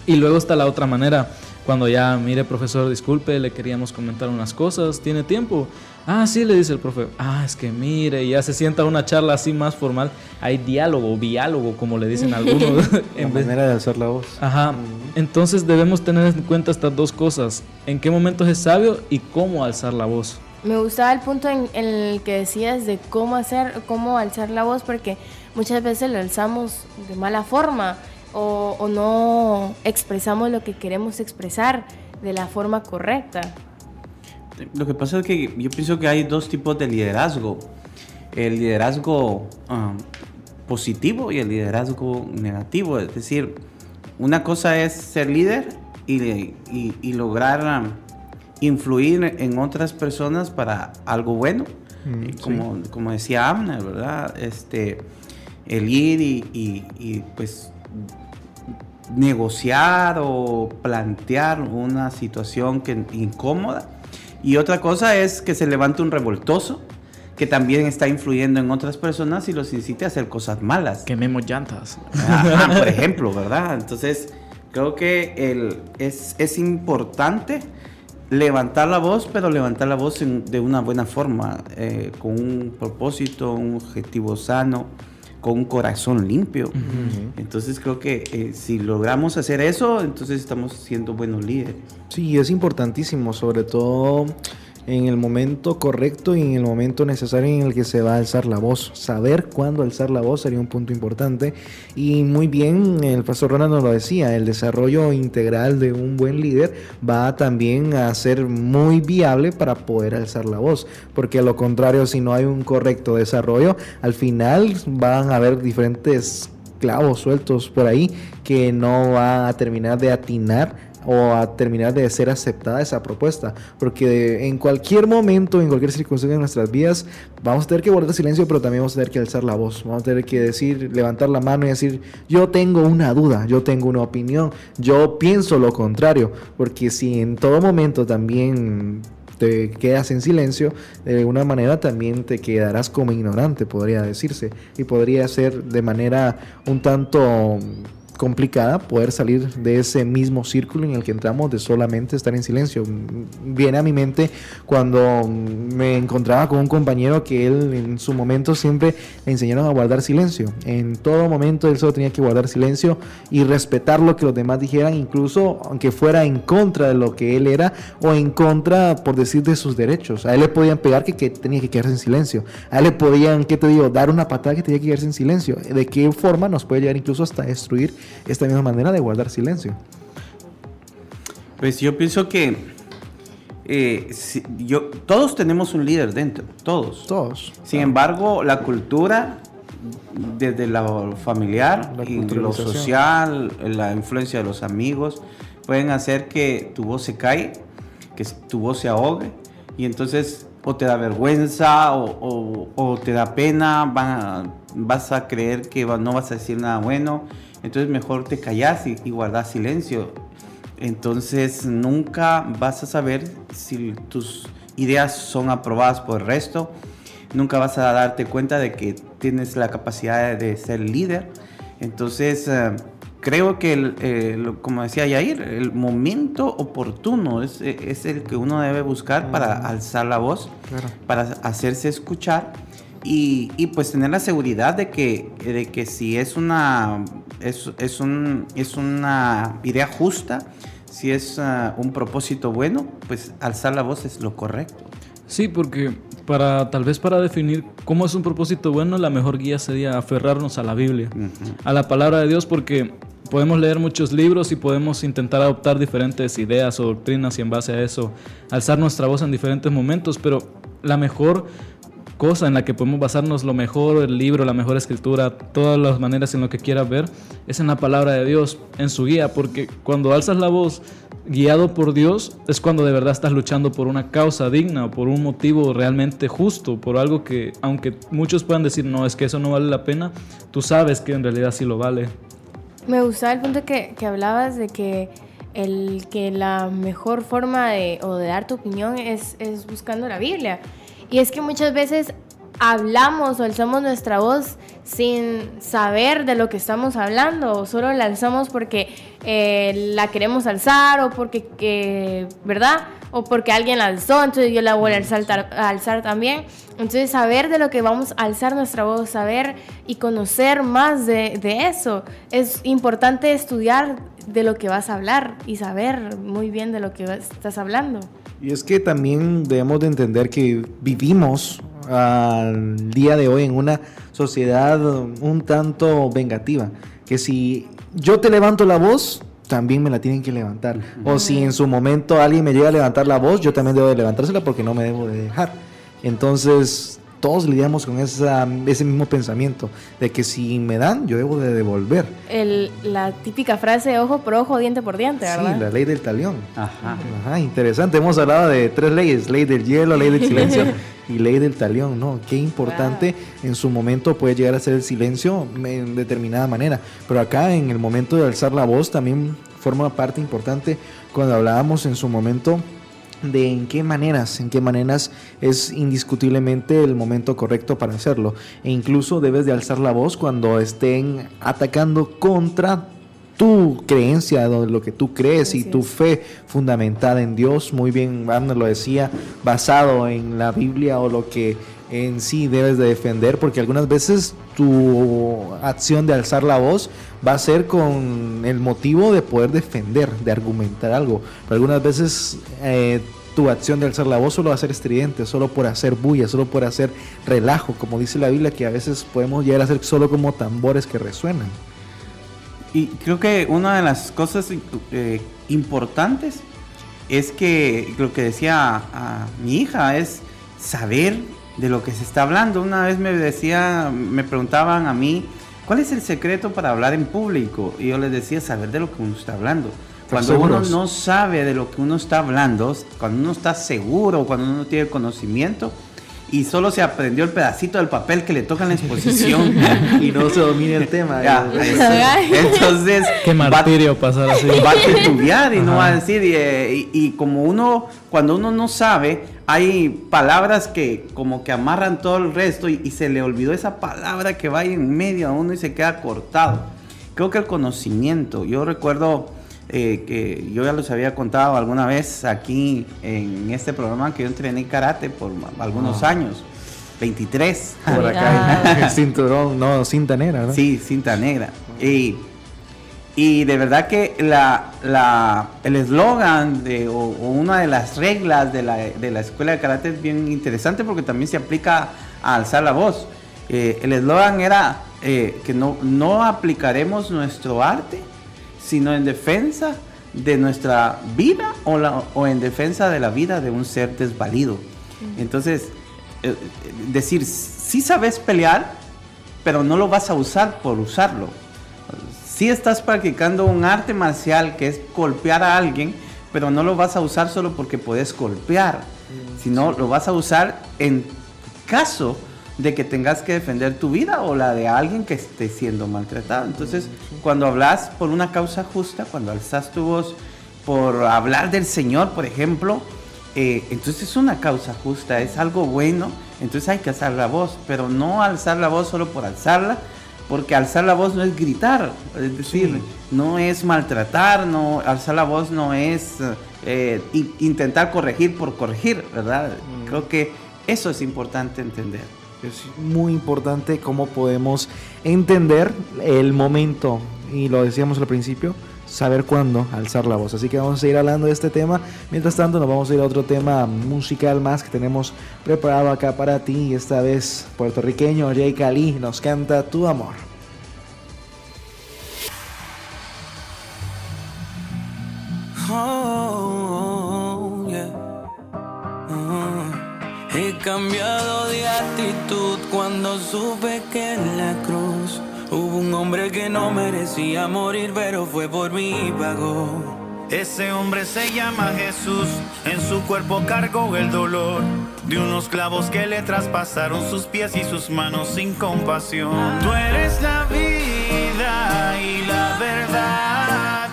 Y luego está la otra manera, cuando ya: mire, profesor, disculpe, le queríamos comentar unas cosas, ¿tiene tiempo? Ah, sí, le dice el profe. Ah, es que mire, y ya se sienta una charla así más formal. Hay diálogo, como le dicen algunos. En manera de alzar la voz. Ajá. Entonces debemos tener en cuenta estas dos cosas: en qué momentos es sabio y cómo alzar la voz. Me gustaba el punto en el que decías de cómo alzar la voz, porque muchas veces lo alzamos de mala forma o no expresamos lo que queremos expresar de la forma correcta. Lo que pasa es que yo pienso que hay dos tipos de liderazgo: el liderazgo positivo y el liderazgo negativo. Es decir, una cosa es ser líder y lograr influir en otras personas para algo bueno, como decía Abner, ¿verdad? El ir y pues negociar o plantear una situación incómoda. Y otra cosa es que se levante un revoltoso que también está influyendo en otras personas y los incite a hacer cosas malas. Quememos llantas. Ajá, por ejemplo, ¿verdad? Entonces, creo que es importante levantar la voz, pero levantar la voz de una buena forma, con un propósito, un objetivo sano, con un corazón limpio. Entonces creo que si logramos hacer eso, entonces estamos siendo buenos líderes. Sí, es importantísimo, sobre todo en el momento correcto y en el momento necesario en el que se va a alzar la voz. Saber cuándo alzar la voz sería un punto importante. Y muy bien, el pastor Ronald nos lo decía, el desarrollo integral de un buen líder va también a ser muy viable para poder alzar la voz, porque a lo contrario, si no hay un correcto desarrollo, al final van a haber diferentes clavos sueltos por ahí que no va a terminar de atinar o a terminar de ser aceptada esa propuesta, porque en cualquier momento, en cualquier circunstancia de nuestras vidas, vamos a tener que guardar silencio, pero también vamos a tener que alzar la voz, vamos a tener que levantar la mano y decir: yo tengo una duda, yo tengo una opinión, yo pienso lo contrario, porque si en todo momento también te quedas en silencio, de alguna manera también te quedarás como ignorante, podría decirse, y podría ser de manera un tanto complicada poder salir de ese mismo círculo en el que entramos de solamente estar en silencio. Viene a mi mente cuando me encontraba con un compañero que él en su momento siempre le enseñaron a guardar silencio. En todo momento él solo tenía que guardar silencio y respetar lo que los demás dijeran, incluso aunque fuera en contra de lo que él era o en contra, por decir, de sus derechos. A él le podían pegar que tenía que quedarse en silencio. A él le podían, dar una patada que tenía que quedarse en silencio. ¿De qué forma nos puede llegar incluso hasta destruir esta misma manera de guardar silencio? Pues yo pienso que todos tenemos un líder dentro, todos. Sin embargo, la cultura desde lo familiar y lo social, la influencia de los amigos, pueden hacer que tu voz se caiga, que tu voz se ahogue, y entonces o te da vergüenza o te da pena, vas a creer que no vas a decir nada bueno, entonces mejor te callas y guardas silencio. Entonces nunca vas a saber si tus ideas son aprobadas por el resto, nunca vas a darte cuenta de que tienes la capacidad de ser líder. Entonces creo que, como decía Yair, el momento oportuno es el que uno debe buscar para alzar la voz, para hacerse escuchar y pues tener la seguridad de que si es una idea justa, si es un propósito bueno, pues alzar la voz es lo correcto. Sí, porque tal vez para definir cómo es un propósito bueno, la mejor guía sería aferrarnos a la Biblia, a la palabra de Dios, porque podemos leer muchos libros y podemos intentar adoptar diferentes ideas o doctrinas y en base a eso alzar nuestra voz en diferentes momentos, pero la mejor cosa en la que podemos basarnos, lo mejor, el libro, la mejor escritura, todas las maneras en lo que quieras ver, es en la palabra de Dios, en su guía, porque cuando alzas la voz guiado por Dios, es cuando de verdad estás luchando por una causa digna, por un motivo realmente justo, por algo que, aunque muchos puedan decir, no, es que eso no vale la pena, tú sabes que en realidad sí lo vale. Me gustaba el punto que hablabas de que la mejor forma de dar tu opinión es buscando la Biblia. Y es que muchas veces hablamos o alzamos nuestra voz sin saber de lo que estamos hablando, o solo la alzamos porque la queremos alzar o porque, ¿verdad? O porque alguien la alzó, entonces yo la voy a alzar también. Entonces saber de lo que vamos a alzar nuestra voz, saber y conocer más de eso. Es importante estudiar de lo que vas a hablar y saber muy bien de lo que estás hablando. Y es que también debemos de entender que vivimos al día de hoy en una sociedad un tanto vengativa, que si yo te levanto la voz, también me la tienen que levantar. O si en su momento alguien me llega a levantar la voz, yo también debo de levantársela porque no me debo de dejar. Entonces todos lidiamos con ese mismo pensamiento de que si me dan, yo debo de devolver. La típica frase, ojo por ojo, diente por diente, ¿verdad? Sí, la ley del talión. Ajá, interesante. Hemos hablado de 3 leyes: ley del hielo, ley del silencio y ley del talión, ¿no? Qué importante en su momento puede llegar a ser el silencio en determinada manera. Pero acá, en el momento de alzar la voz, también forma parte importante cuando hablábamos en su momento de en qué maneras es indiscutiblemente el momento correcto para hacerlo. E incluso debes de alzar la voz cuando estén atacando contra tu creencia, lo que tú crees y tu fe fundamentada en Dios. Muy bien, Ana lo decía, basado en la Biblia o lo que en sí debes de defender, porque algunas veces tu acción de alzar la voz va a ser con el motivo de poder defender, de argumentar algo, pero algunas veces tu acción de alzar la voz solo va a ser estridente, solo por hacer bulla, solo por hacer relajo, como dice la Biblia, que a veces podemos llegar a ser solo como tambores que resuenan. Y creo que una de las cosas importantes es que lo que decía a mi hija es saber de lo que se está hablando. Una vez me preguntaban a mí, ¿cuál es el secreto para hablar en público? Y yo les decía, saber de lo que uno está hablando. Cuando uno no sabe de lo que uno está hablando, cuando uno está seguro, cuando uno no tiene conocimiento y solo se aprendió el pedacito del papel que le toca en la exposición y no se domina el tema. Entonces, qué martirio pasar así. Va a titubear y no va a decir. Y como cuando uno no sabe, hay palabras que como que amarran todo el resto y se le olvidó esa palabra que va en medio a uno y se queda cortado. Creo que el conocimiento, yo recuerdo que yo ya los había contado alguna vez aquí en este programa que yo entrené karate por algunos años, 23. Por acá, cinturón, no, cinta negra, ¿no? Sí, cinta negra. Y de verdad que el eslogan o una de las reglas de la escuela de karate es bien interesante porque también se aplica a alzar la voz. El eslogan era que no aplicaremos nuestro arte sino en defensa de nuestra vida o en defensa de la vida de un ser desvalido. Entonces, decir, sí sabes pelear, pero no lo vas a usar por usarlo. Si estás practicando un arte marcial que es golpear a alguien, pero no lo vas a usar solo porque puedes golpear, sino lo vas a usar en caso de que tengas que defender tu vida o la de alguien que esté siendo maltratado. Entonces, cuando hablas por una causa justa, cuando alzas tu voz por hablar del Señor, por ejemplo, entonces es una causa justa, es algo bueno, entonces hay que alzar la voz, pero no alzar la voz solo por alzarla, porque alzar la voz no es gritar, es decir, no es maltratar, no, alzar la voz no es intentar corregir por corregir, ¿verdad? Creo que eso es importante entender. Es muy importante cómo podemos entender el momento, y lo decíamos al principio, saber cuándo alzar la voz. Así que vamos a seguir hablando de este tema. Mientras tanto, nos vamos a ir a otro tema musical más que tenemos preparado acá para ti. Y esta vez, puertorriqueño Jay Cali nos canta Tu Amor. Oh, yeah. He cambiado de actitud cuando supe que en la cruz hubo un hombre que no merecía morir, pero fue por mí y pagó. Ese hombre se llama Jesús, en su cuerpo cargó el dolor de unos clavos que le traspasaron sus pies y sus manos sin compasión. Tú eres la vida y la verdad,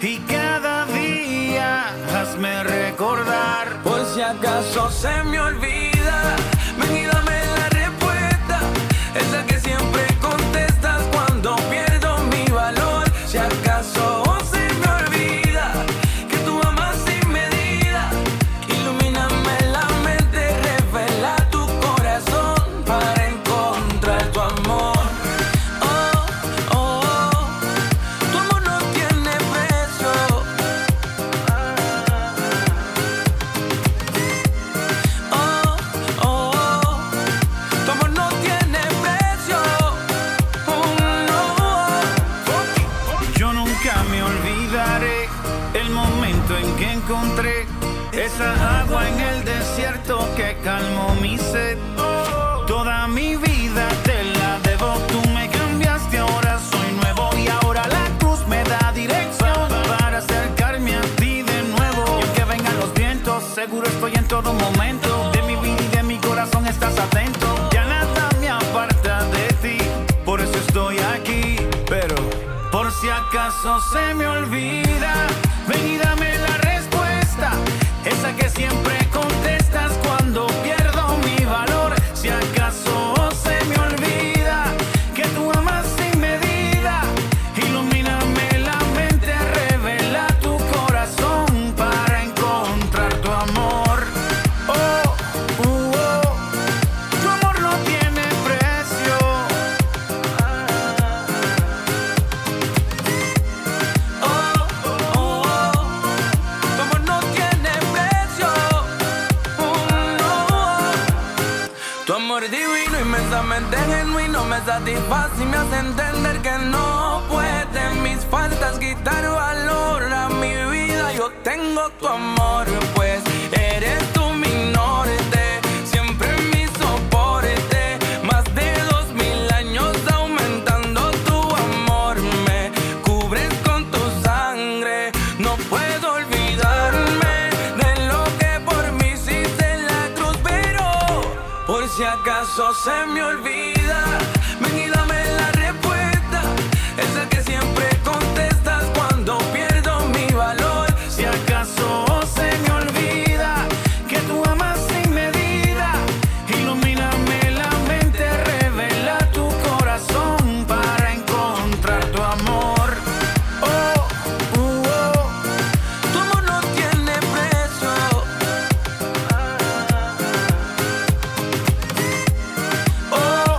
y cada día hazme recordar. Por si acaso se me olvida, ven y dame la respuesta, esa que siempre contestas cuando pierdo mi valor. Si acaso se me olvida que tú amas sin medida, ilumíname la mente, revela tu corazón para encontrar tu amor. Oh, oh, oh, tu amor no tiene precio. Oh, oh, oh, tu amor no tiene precio. Oh, no. Yo nunca me olvidaré el momento en que encontré esa agua en el desierto que calmó mi sed. Toda mi vida te la debo, tú me cambiaste, ahora soy nuevo y ahora la cruz me da dirección para acercarme a ti de nuevo. Y aunque vengan los vientos, seguro estoy en todo momento. De mi vida y de mi corazón estás atento. Ya nada me aparta de ti, por eso estoy aquí. Pero por si acaso se me olvida, ven y dame la respuesta, esa que siempre contestas cuando pierdo mi valor. Si acaso se me olvida que tú amas sin medida, ilumíname la mente, revela tu corazón para encontrar tu amor. Oh, oh, tu amor no tiene precio. Oh, oh, tu amor no tiene precio. No. Tu amor es divino, inmensamente genuino, me satisface y me hace entender que no pueden mis faltas quitar valor a mi vida. Yo tengo tu amor, pues eres tú mi norte, siempre mi soporte. Más de 2000 años aumentando tu amor, me cubres con tu sangre. No puedo olvidarme de lo que por mí hiciste en la cruz, pero por si acaso se me olvida, ven y dame la respuesta, esa que siempre contestas cuando pierdo mi valor. Si acaso se me olvida que tú amas sin medida, ilumíname la mente, revela tu corazón para encontrar tu amor. Oh, oh, tu amor no tiene precio. Oh,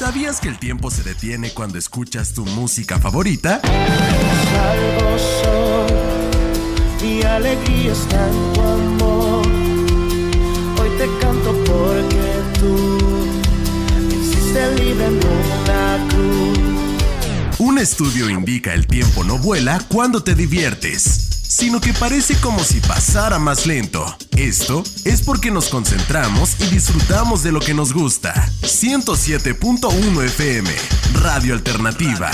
¿Sabías que el tiempo se detiene cuando escuchas tu música favorita? Salvo soy, mi alegría está en tu amor. Hoy te canto porque tú me hiciste libre en la cruz. Un estudio indica el tiempo no vuela cuando te diviertes, sino que parece como si pasara más lento. Esto es porque nos concentramos y disfrutamos de lo que nos gusta. 107.1 FM, Radio Alternativa.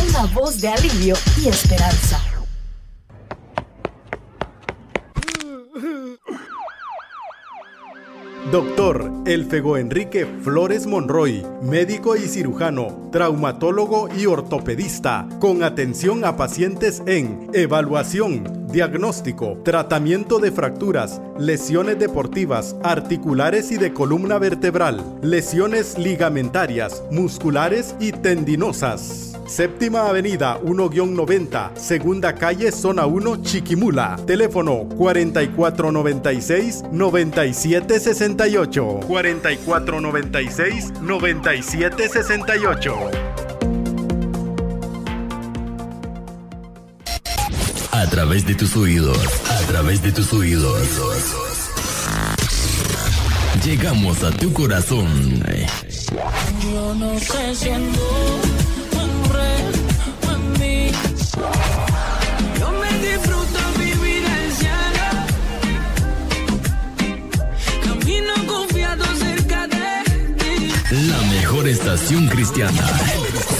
Una voz de alivio y esperanza. Doctor Elfego Enrique Flores Monroy, médico y cirujano, traumatólogo y ortopedista, con atención a pacientes en evaluación, diagnóstico, tratamiento de fracturas, lesiones deportivas, articulares y de columna vertebral, lesiones ligamentarias, musculares y tendinosas. Séptima Avenida 1-90, Segunda Calle, Zona 1, Chiquimula. Teléfono 4496-9768. 4496-9768. A través de tus oídos, llegamos a tu corazón. Yo no sé si ando en red o en mí. Yo me disfruto vivir al cielo. Camino confiado cerca de ti. La mejor estación cristiana,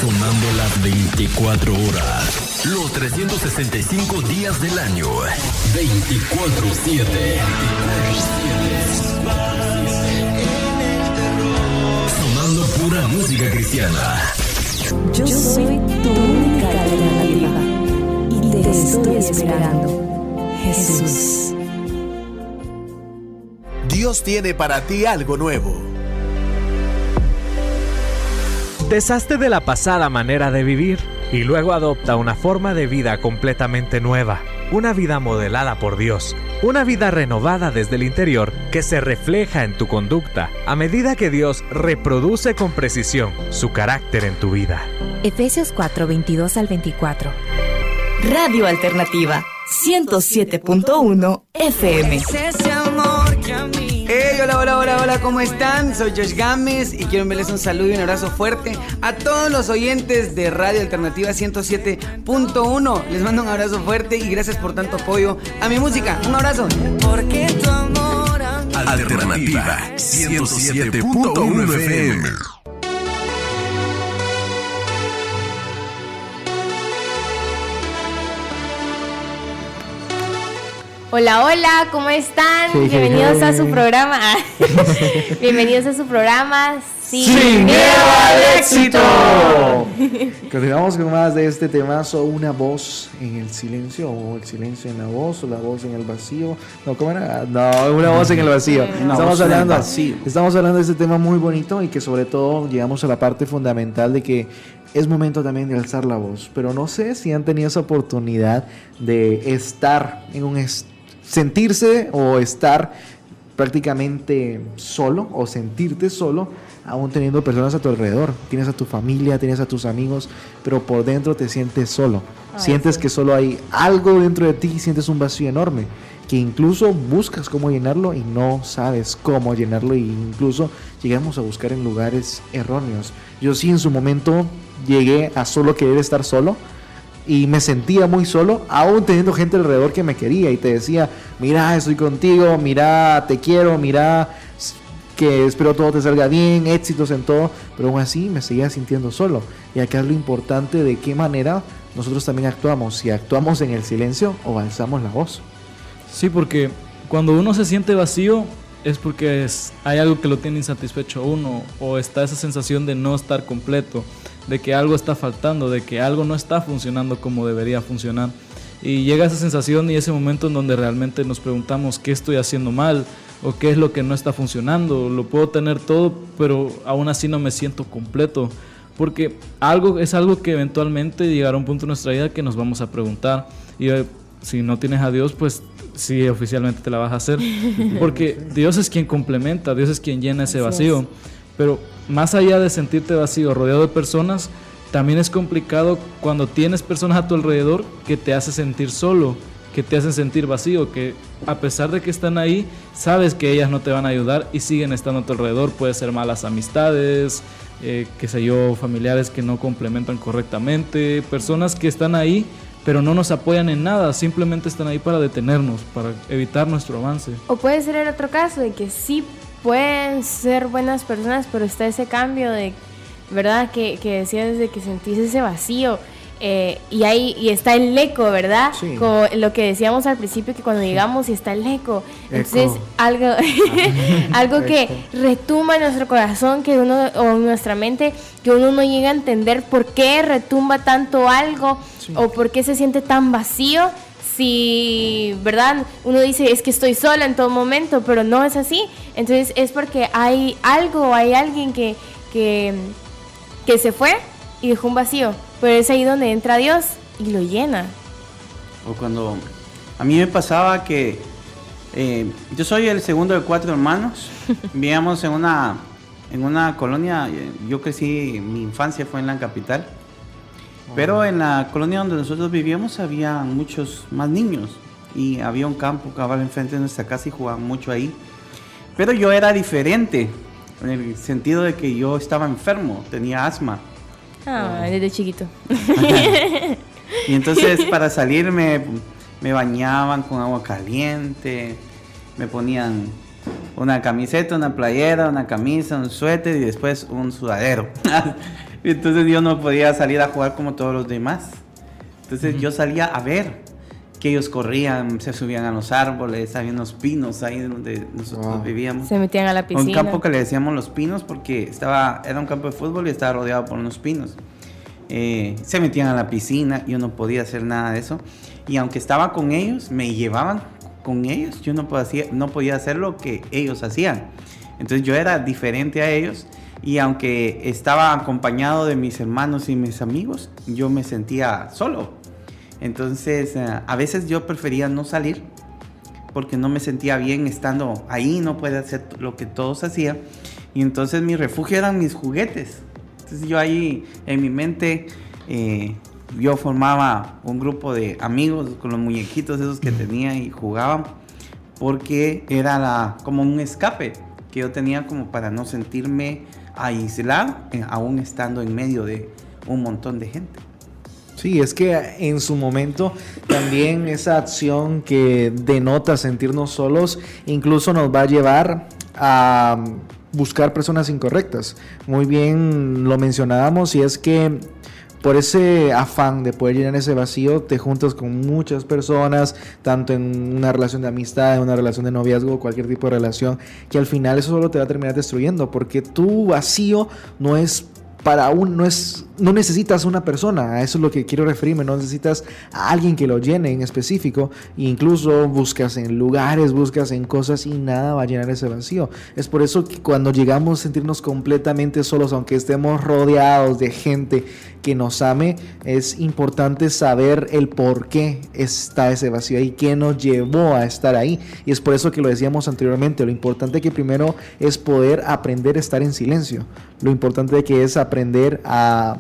sonando las 24 horas. Los 365 días del año, 24/7. Sonando pura música cristiana. Yo soy tu única alternativa y te estoy esperando, Jesús. Dios tiene para ti algo nuevo. Deshazte de la pasada manera de vivir y luego adopta una forma de vida completamente nueva, una vida modelada por Dios, una vida renovada desde el interior que se refleja en tu conducta a medida que Dios reproduce con precisión su carácter en tu vida. Efesios 4:22-24. Radio Alternativa 107.1 FM. Hey, hola, ¿cómo están? Soy Josh Gámez y quiero enviarles un saludo y un abrazo fuerte a todos los oyentes de Radio Alternativa 107.1. Les mando un abrazo fuerte y gracias por tanto apoyo a mi música. Un abrazo. Porque tu amor Alternativa 107.1 FM. Hola, ¿cómo están? Bienvenidos a su programa. Bienvenidos a su programa Sin Miedo al Éxito. Continuamos con más de este temazo, una voz en el silencio, o el silencio en la voz, o la voz en el vacío. No, ¿cómo era? No, una voz en el vacío. Estamos hablando de este tema muy bonito y que sobre todo llegamos a la parte fundamental de que es momento también de alzar la voz. Pero no sé si han tenido esa oportunidad de estar en sentirse o estar prácticamente solo o sentirte solo, aún teniendo personas a tu alrededor. Tienes a tu familia, tienes a tus amigos, pero por dentro te sientes solo. Sientes que solo hay algo dentro de ti y sientes un vacío enorme, que incluso buscas cómo llenarlo y no sabes cómo llenarlo, e incluso llegamos a buscar en lugares erróneos. Yo sí en su momento llegué a solo querer estar solo y me sentía muy solo, aún teniendo gente alrededor que me quería y te decía, mira, estoy contigo, mira, te quiero, mira, que espero todo te salga bien, éxitos en todo, pero aún así me seguía sintiendo solo. Y acá es lo importante de qué manera nosotros también actuamos, si actuamos en el silencio o alzamos la voz. Sí, porque cuando uno se siente vacío es porque hay algo que lo tiene insatisfecho a uno, o está esa sensación de no estar completo, de que algo está faltando, de que algo no está funcionando como debería funcionar. Y llega esa sensación y ese momento en donde realmente nos preguntamos qué estoy haciendo mal o qué es lo que no está funcionando. Lo puedo tener todo, pero aún así no me siento completo, porque es algo que eventualmente llegará a un punto en nuestra vida que nos vamos a preguntar. Y si no tienes a Dios, pues sí, oficialmente te la vas a hacer, porque Dios es quien complementa, Dios es quien llena ese vacío. Pero más allá de sentirte vacío, rodeado de personas, también es complicado cuando tienes personas a tu alrededor que te hacen sentir solo, que te hacen sentir vacío, que a pesar de que están ahí, sabes que ellas no te van a ayudar y siguen estando a tu alrededor. Puede ser malas amistades, qué sé yo, familiares que no complementan correctamente, personas que están ahí pero no nos apoyan en nada, simplemente están ahí para detenernos, para evitar nuestro avance. O puede ser el otro caso de que sí pueden ser buenas personas, pero está ese cambio de, ¿verdad? Que decías de que sentís ese vacío. Y está el eco, ¿verdad? Sí. Como lo que decíamos al principio, que cuando llegamos y está el eco. Entonces algo que retumba en nuestro corazón, que uno, o en nuestra mente, que uno no llega a entender por qué retumba tanto algo, sí, o por qué se siente tan vacío. Si, ¿verdad? Uno dice, es que estoy sola en todo momento, pero no es así. Entonces es porque hay alguien que se fue y dejó un vacío, pero es ahí donde entra Dios y lo llena. O cuando a mí me pasaba que yo soy el segundo de 4 hermanos. Vivíamos en una colonia. Yo crecí, mi infancia fue en la capital, pero en la colonia donde nosotros vivíamos había muchos más niños y había un campo cabal enfrente de nuestra casa y jugaban mucho ahí. Pero yo era diferente en el sentido de que yo estaba enfermo, tenía asma. Desde chiquito. Y entonces para salir me bañaban con agua caliente, me ponían una camiseta, una playera, una camisa, un suéter y después un sudadero. Entonces yo no podía salir a jugar como todos los demás. Entonces yo salía a ver que ellos corrían, se subían a los árboles, había unos pinos ahí donde nosotros vivíamos. Se metían a la piscina. Un campo que le decíamos Los Pinos porque era un campo de fútbol y estaba rodeado por unos pinos. Se metían a la piscina, yo no podía hacer nada de eso. Y aunque estaba con ellos, me llevaban con ellos, yo no podía hacer lo que ellos hacían. Entonces yo era diferente a ellos y aunque estaba acompañado de mis hermanos y mis amigos, yo me sentía solo. Entonces, a veces yo prefería no salir porque no me sentía bien estando ahí, no podía hacer lo que todos hacían. Y entonces mi refugio eran mis juguetes. Entonces yo ahí en mi mente, yo formaba un grupo de amigos con los muñequitos esos que tenía y jugaban porque era como un escape que yo tenía como para no sentirme aislado, aún estando en medio de un montón de gente. Sí, es que en su momento también esa acción que denota sentirnos solos incluso nos va a llevar a buscar personas incorrectas. Muy bien lo mencionábamos, y es que por ese afán de poder llenar ese vacío te juntas con muchas personas, tanto en una relación de amistad, en una relación de noviazgo, cualquier tipo de relación, que al final eso solo te va a terminar destruyendo, porque tu vacío no es no necesitas una persona, a eso es lo que quiero referirme, no necesitas a alguien que lo llene en específico, e incluso buscas en lugares, buscas en cosas y nada va a llenar ese vacío. Es por eso que cuando llegamos a sentirnos completamente solos, aunque estemos rodeados de gente que nos ame, es importante saber el por qué está ese vacío y qué nos llevó a estar ahí. Y es por eso que lo decíamos anteriormente, lo importante que primero es poder aprender a estar en silencio, lo importante que es aprender a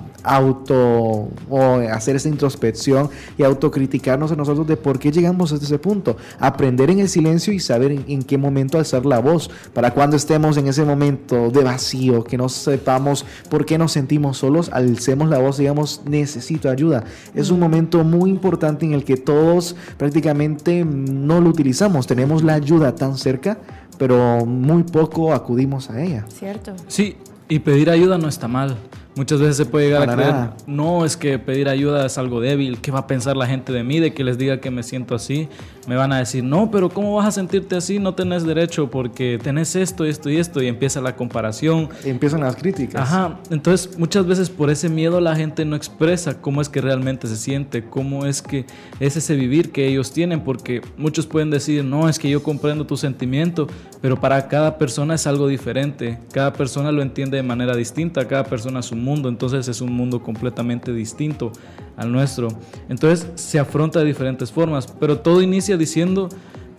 hacer esa introspección y autocriticarnos a nosotros de por qué llegamos hasta ese punto, aprender en el silencio y saber en qué momento alzar la voz, para cuando estemos en ese momento de vacío, que no sepamos por qué nos sentimos solos, alcemos la voz, digamos, necesito ayuda. Es un momento muy importante en el que todos prácticamente no lo utilizamos, tenemos la ayuda tan cerca, pero muy poco acudimos a ella. Cierto. Sí, y pedir ayuda no está mal. Muchas veces se puede llegar a creer, no, es que pedir ayuda es algo débil, ¿qué va a pensar la gente de mí, de que les diga que me siento así? Me van a decir, no, pero ¿cómo vas a sentirte así? No tenés derecho porque tenés esto, esto y esto, y empieza la comparación. Y empiezan las críticas. Ajá, entonces muchas veces por ese miedo la gente no expresa cómo es que realmente se siente, cómo es que es ese vivir que ellos tienen, porque muchos pueden decir, no, es que yo comprendo tu sentimiento, pero para cada persona es algo diferente, cada persona lo entiende de manera distinta, cada persona es un mundo, entonces es un mundo completamente distinto al nuestro. Entonces se afronta de diferentes formas, pero todo inicia diciendo,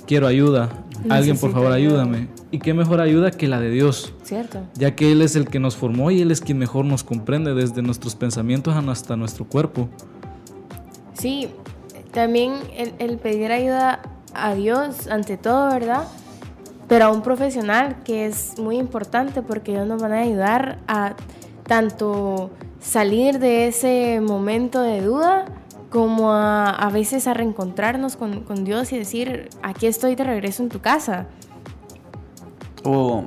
quiero ayuda, alguien por favor ayúdame. Y qué mejor ayuda que la de Dios. Cierto. Ya que Él es el que nos formó y Él es quien mejor nos comprende desde nuestros pensamientos hasta nuestro cuerpo. Sí, también el pedir ayuda a Dios ante todo, ¿verdad? Pero a un profesional, que es muy importante porque ellos nos van a ayudar a tanto salir de ese momento de duda como a veces a reencontrarnos con Dios y decir, aquí estoy de regreso en tu casa. O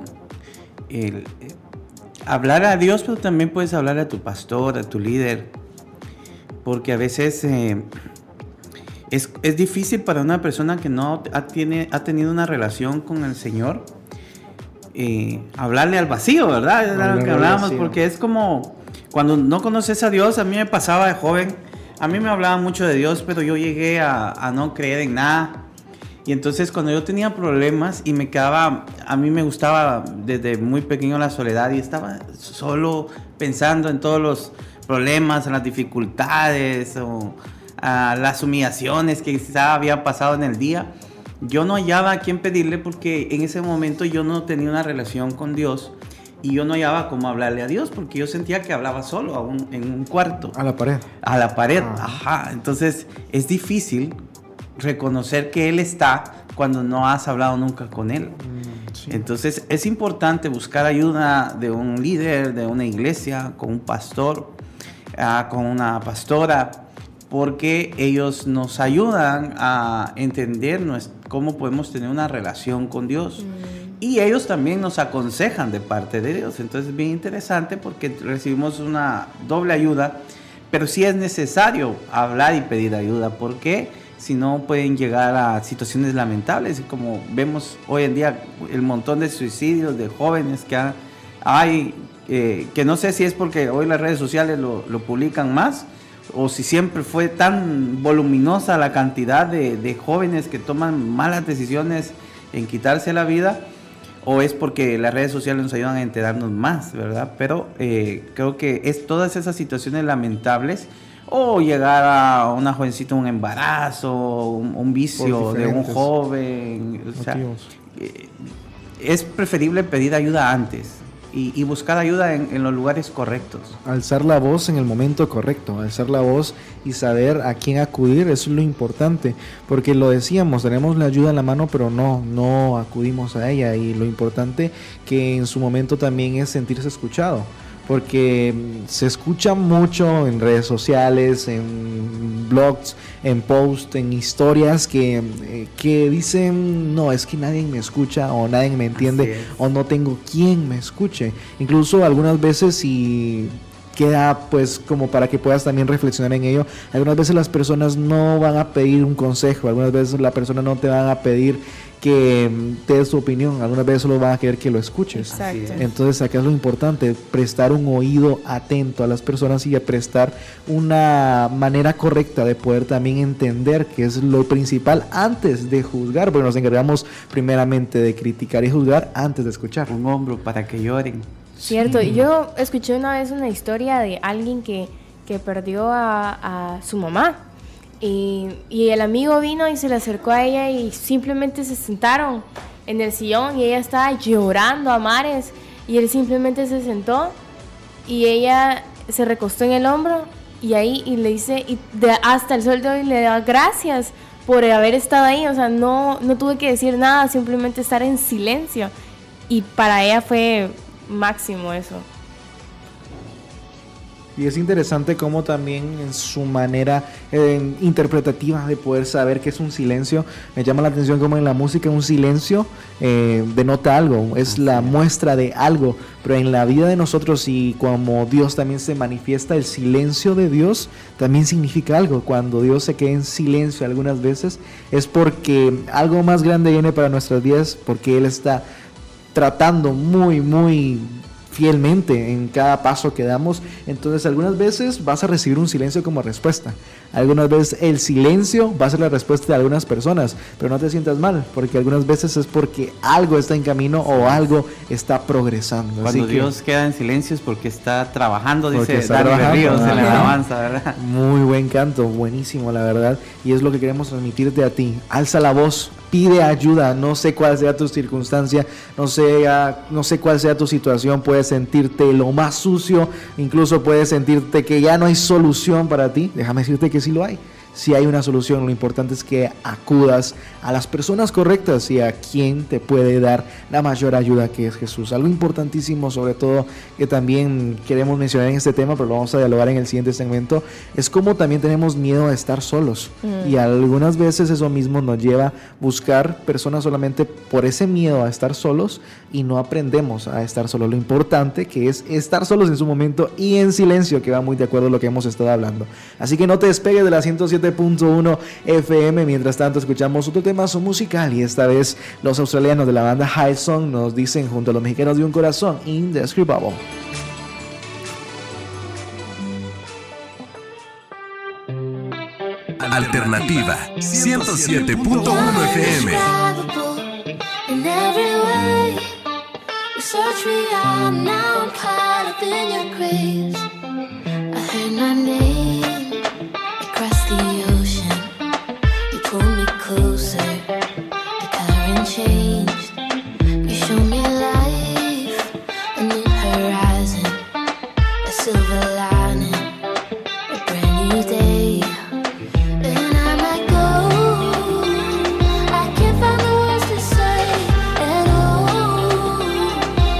hablar a Dios, pero también puedes hablar a tu pastor, a tu líder, porque a veces es difícil para una persona que no ha tenido una relación con el Señor, hablarle al vacío, ¿verdad? Es lo que hablábamos, porque es como cuando no conoces a Dios. A mí me pasaba de joven, a mí me hablaban mucho de Dios, pero yo llegué a no creer en nada. Y entonces cuando yo tenía problemas y me quedaba, a mí me gustaba desde muy pequeño la soledad y estaba solo pensando en todos los problemas, en las dificultades o a las humillaciones que quizá había pasado en el día. Yo no hallaba a quién pedirle porque en ese momento yo no tenía una relación con Dios y yo no hallaba cómo hablarle a Dios porque yo sentía que hablaba solo en un cuarto. A la pared. A la pared, ajá. Entonces es difícil reconocer que Él está cuando no has hablado nunca con Él. Sí. Entonces es importante buscar ayuda de un líder, de una iglesia, con un pastor, con una pastora, porque ellos nos ayudan a entender cómo podemos tener una relación con Dios. Y ellos también nos aconsejan de parte de Dios. Entonces es bien interesante porque recibimos una doble ayuda, pero sí es necesario hablar y pedir ayuda, porque si no pueden llegar a situaciones lamentables, y como vemos hoy en día el montón de suicidios de jóvenes que hay, que no sé si es porque hoy las redes sociales lo publican más, o si siempre fue tan voluminosa la cantidad de jóvenes que toman malas decisiones en quitarse la vida, o es porque las redes sociales nos ayudan a enterarnos más, ¿verdad? Pero creo que es todas esas situaciones lamentables, o llegar a una jovencita, un embarazo, un vicio de un joven. O sea, es preferible pedir ayuda antes y buscar ayuda en los lugares correctos. Alzar la voz en el momento correcto, alzar la voz y saber a quién acudir, eso es lo importante, porque lo decíamos, tenemos la ayuda en la mano, pero no acudimos a ella, y lo importante que en su momento también es sentirse escuchado. Porque se escucha mucho en redes sociales, en blogs, en posts, en historias que dicen, no, es que nadie me escucha o nadie me entiende o no tengo quien me escuche. Incluso algunas veces, y queda pues como para que puedas también reflexionar en ello, algunas veces las personas no van a pedir un consejo, algunas veces las personas no te van a pedir que te des tu opinión, algunas veces solo van a querer que lo escuches. Exacto. Entonces acá es lo importante, prestar un oído atento a las personas y a prestar una manera correcta de poder también entender que es lo principal antes de juzgar, porque nos encargamos primeramente de criticar y juzgar antes de escuchar. Un hombro para que lloren. Cierto, yo escuché una vez una historia de alguien que perdió a su mamá. Y el amigo vino y se le acercó a ella y simplemente se sentaron en el sillón y ella estaba llorando a mares y él simplemente se sentó y ella se recostó en el hombro y le dice, hasta el sol de hoy le da gracias por haber estado ahí, o sea, no tuve que decir nada, simplemente estar en silencio, y para ella fue máximo eso. Y es interesante cómo también en su manera interpretativa de poder saber que es un silencio, me llama la atención como en la música un silencio denota algo, es la muestra de algo, pero en la vida de nosotros, y como Dios también se manifiesta, el silencio de Dios también significa algo. Cuando Dios se queda en silencio algunas veces es porque algo más grande viene para nuestras vidas, porque Él está tratando muy, muy fielmente en cada paso que damos. Entonces algunas veces vas a recibir un silencio como respuesta, algunas veces el silencio va a ser la respuesta de algunas personas, pero no te sientas mal, porque algunas veces es porque algo está en camino o algo está progresando. Cuando Así Dios queda en silencio es porque está trabajando, dice Dani Berríos en la alabanza, ¿verdad? Muy buen canto, buenísimo la verdad, y es lo que queremos transmitirte a ti. Alza la voz, pide ayuda. No sé cuál sea tu circunstancia, no sé cuál sea tu situación. Puedes sentirte lo más sucio, incluso puedes sentirte que ya no hay solución para ti. Déjame decirte que sí lo hay. Si hay una solución, lo importante es que acudas a las personas correctas y a quien te puede dar la mayor ayuda, que es Jesús. Algo importantísimo, sobre todo, que también queremos mencionar en este tema, pero lo vamos a dialogar en el siguiente segmento, es cómo también tenemos miedo a estar solos. Y algunas veces eso mismo nos lleva a buscar personas solamente por ese miedo a estar solos, y no aprendemos a estar solos. Lo importante que es estar solos en su momento y en silencio, que va muy de acuerdo a lo que hemos estado hablando. Así que no te despegues de la 107.1 FM. Mientras tanto, escuchamos otro tema musical, y esta vez los australianos de la banda High Song nos dicen, junto a los mexicanos de Un Corazón, Indescribable. Alternativa 107.1 FM. Search me out, now I'm caught up in your grace. I heard my name across the ocean. You pulled me closer, the current changed. You showed me life, a new horizon, a silver lining, a brand new day. And I might go, I can't find the words to say at all.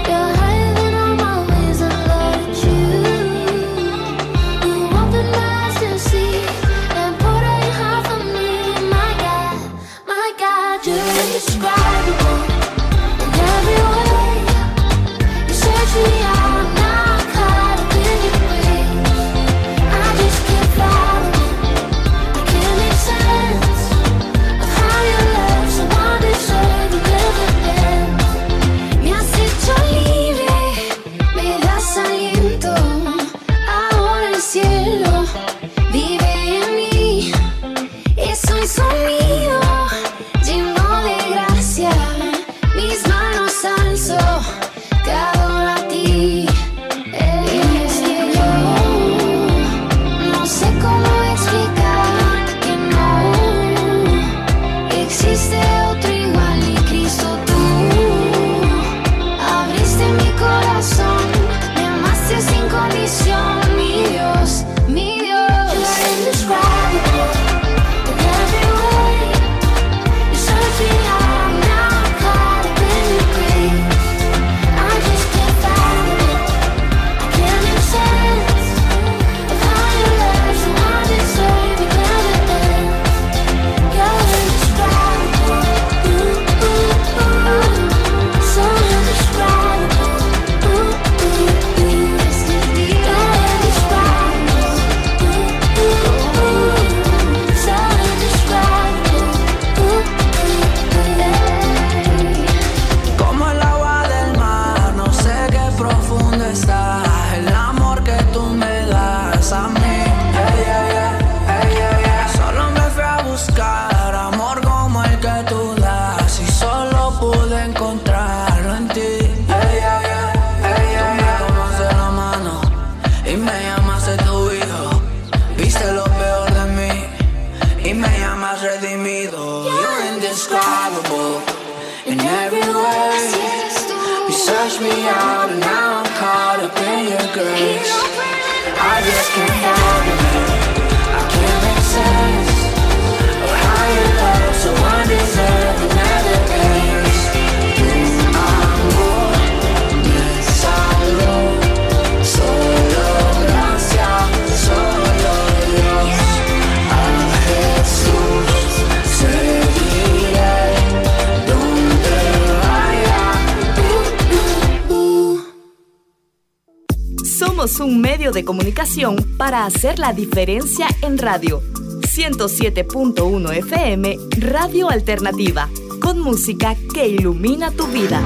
You're higher than all my ways, I love you. You opened my eyes to see and poured out your heart for me. My God, you're indescribable in every way. You search me out, now I'm caught up in your ways. I just can't follow it, I can't make sense of how your love so undeserved never ends. Me has hecho libre, me das aliento. Ahora el cielo vive en mí. Es un sonido lleno de gracia. Mis manos alzo, te adoro a ti. Es que yo no sé cómo explicar que no existe otro igual ni Cristo tú. Abriste mi corazón, me amaste sin condición, mi Dios, mi Dios. You're indescribable in every way. You search me out, now I'm caught up in your grace. I just can't find it, I can't make sense of how your love so undeserved never ends. You're indescribable, so indescribable. You're indescribable, so indescribable. Como el agua del mar, no sé qué profundo está el amor que tú me das a mí. Solo me fui a buscar amor como el que tú das y solo pude encontrarlo en ti. Tú me tomaste la mano y me llamaste tu hijo. Viste lo peor de mí y me llamas redimido. You're indescribable in every way. You search me out and now I'm caught up in your grace. I just can't find it, I can't make sense of how your love so undeserved never ends. Tu amor me salvó, solo gracia, solo Dios. A Jesús seguiré donde vaya. Somos un medio de comunicación para hacer la diferencia en radio. 107.1 FM, Radio Alternativa, con música que ilumina tu vida.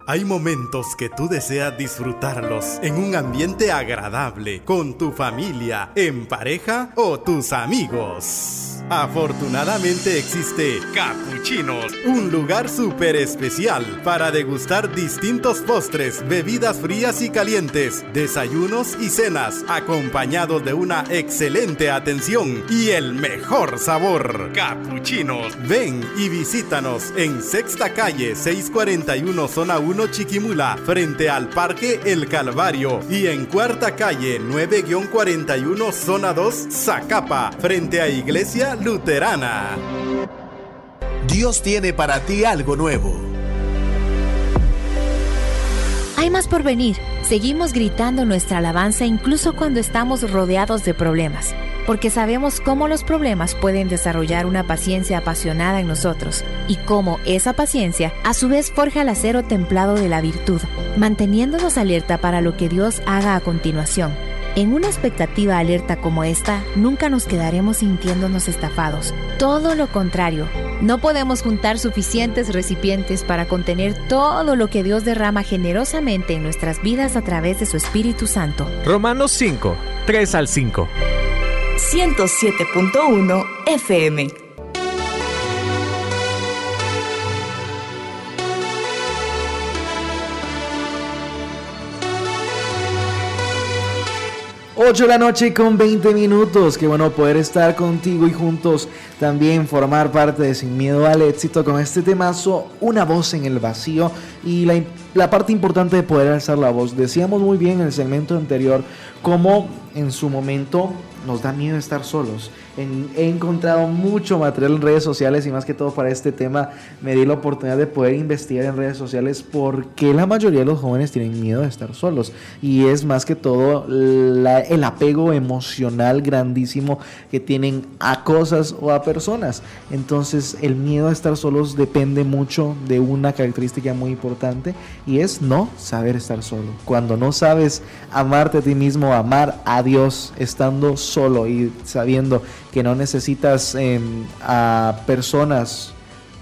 Hay momentos que tú deseas disfrutarlos en un ambiente agradable, con tu familia, en pareja o tus amigos. Afortunadamente existe Capuchinos, un lugar súper especial para degustar distintos postres, bebidas frías y calientes, desayunos y cenas, acompañados de una excelente atención y el mejor sabor. Capuchinos, ven y visítanos en Sexta Calle 641 Zona 1 Chiquimula, frente al Parque El Calvario, y en Cuarta Calle 9-41 Zona 2 Zacapa, frente a Iglesia Luterana. Dios tiene para ti algo nuevo. Hay más por venir. Seguimos gritando nuestra alabanza incluso cuando estamos rodeados de problemas, porque sabemos cómo los problemas pueden desarrollar una paciencia apasionada en nosotros y cómo esa paciencia a su vez forja el acero templado de la virtud, manteniéndonos alerta para lo que Dios haga a continuación. En una expectativa alerta como esta, nunca nos quedaremos sintiéndonos estafados. Todo lo contrario, no podemos juntar suficientes recipientes para contener todo lo que Dios derrama generosamente en nuestras vidas a través de su Espíritu Santo. Romanos 5, 3 al 5. 107.1 FM. Ocho de la noche con 20 minutos. Qué bueno poder estar contigo y juntos también formar parte de Sin Miedo al Éxito con este temazo, una voz en el vacío, y la parte importante de poder alzar la voz. Decíamos muy bien en el segmento anterior cómo en su momento nos da miedo estar solos. He encontrado mucho material en redes sociales y más que todo para este tema me di la oportunidad de poder investigar en redes sociales por qué la mayoría de los jóvenes tienen miedo de estar solos, y es más que todo el apego emocional grandísimo que tienen a cosas o a personas. Entonces el miedo a estar solos depende mucho de una característica muy importante, y es no saber estar solo. Cuando no sabes amarte a ti mismo, amar a Dios estando solo y sabiendo que no necesitas a personas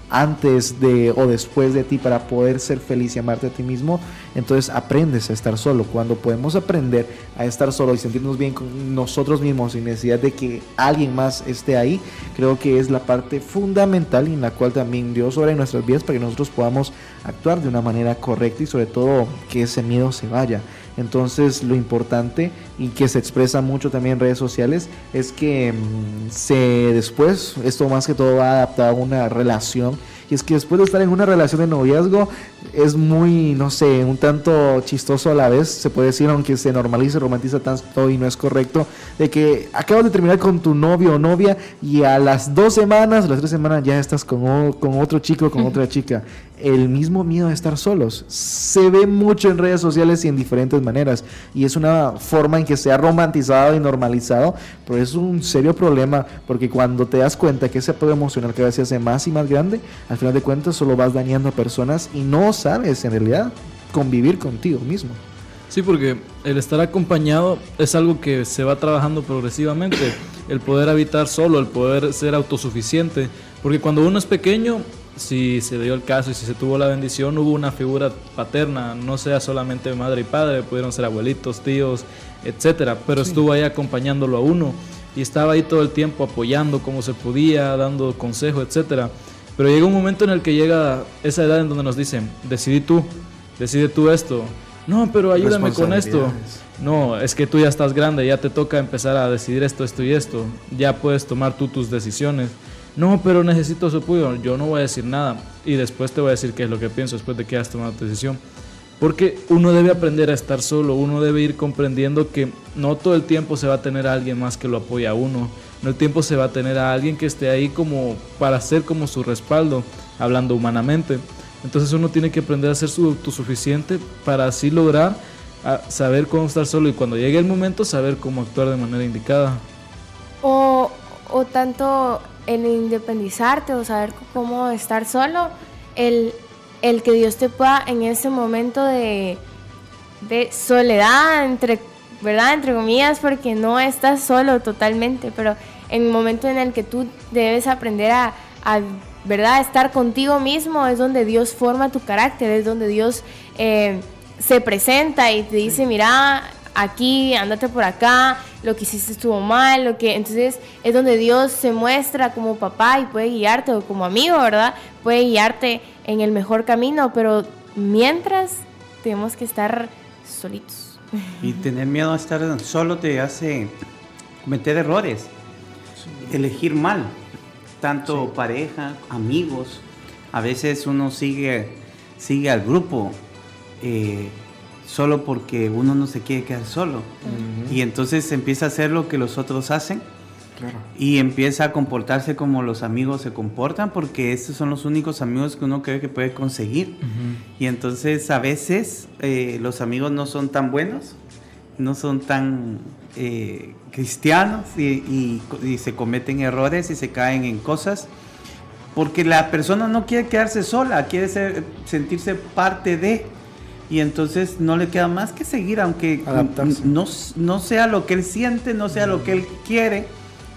antes de o después de ti para poder ser feliz y amarte a ti mismo, entonces aprendes a estar solo. Cuando podemos aprender a estar solo y sentirnos bien con nosotros mismos sin necesidad de que alguien más esté ahí, creo que es la parte fundamental en la cual también Dios obra en nuestras vidas para que nosotros podamos actuar de una manera correcta y sobre todo que ese miedo se vaya. Entonces lo importante, y que se expresa mucho también en redes sociales, es que después esto más que todo va adaptado a una relación, y es que después de estar en una relación de noviazgo es muy, no sé, un tanto chistoso a la vez, se puede decir, aunque se normaliza, romantiza tanto y no es correcto, de que acabas de terminar con tu novio o novia y a las 2 semanas, las 3 semanas ya estás con otro chico, con otra chica. El mismo miedo de estar solos se ve mucho en redes sociales y en diferentes maneras, y es una forma en que se ha romantizado y normalizado, pero es un serio problema, porque cuando te das cuenta que ese apego emocional cada vez se hace más y más grande, al final de cuentas solo vas dañando a personas y no sabes en realidad convivir contigo mismo. Sí, porque el estar acompañado es algo que se va trabajando progresivamente, el poder habitar solo, el poder ser autosuficiente, porque cuando uno es pequeño, si se dio el caso y si se tuvo la bendición, hubo una figura paterna, no sea solamente madre y padre, pudieron ser abuelitos, tíos, etcétera, pero sí, estuvo ahí acompañándolo a uno y estaba ahí todo el tiempo apoyando como se podía, dando consejo, etcétera. Pero llega un momento en el que llega esa edad en donde nos dicen, decide tú esto. No, pero ayúdame con esto. No, es que tú ya estás grande, ya te toca empezar a decidir esto y esto, ya puedes tomar tú tus decisiones. No, pero necesito su apoyo. Yo no voy a decir nada y después te voy a decir qué es lo que pienso después de que hayas tomado tu decisión. Porque uno debe aprender a estar solo, uno debe ir comprendiendo que no todo el tiempo se va a tener a alguien más que lo apoye a uno, no el tiempo se va a tener a alguien que esté ahí como para ser como su respaldo, hablando humanamente. Entonces uno tiene que aprender a ser autosuficiente para así lograr saber cómo estar solo y cuando llegue el momento saber cómo actuar de manera indicada. O tanto el independizarte o saber cómo estar solo, el que Dios te pueda en ese momento de soledad, entre comillas, porque no estás solo totalmente, pero en el momento en el que tú debes aprender a estar contigo mismo, es donde Dios forma tu carácter, es donde Dios se presenta y te dice, mira, aquí, ándate por acá, lo que hiciste estuvo mal, entonces es donde Dios se muestra como papá y puede guiarte, o como amigo, ¿verdad? Puede guiarte en el mejor camino, pero mientras tenemos que estar solitos. Y tener miedo a estar solo te hace cometer errores, elegir mal, tanto pareja, amigos. A veces uno sigue al grupo solo porque uno no se quiere quedar solo. Y entonces empieza a hacer lo que los otros hacen. Claro. Y empieza a comportarse como los amigos se comportan, porque estos son los únicos amigos que uno cree que puede conseguir. Y entonces a veces los amigos no son tan buenos, no son tan cristianos, y se cometen errores y se caen en cosas, porque la persona no quiere quedarse sola, quiere sentirse parte de, y entonces no le queda más que seguir, aunque no sea lo que él siente, no sea lo que él quiere,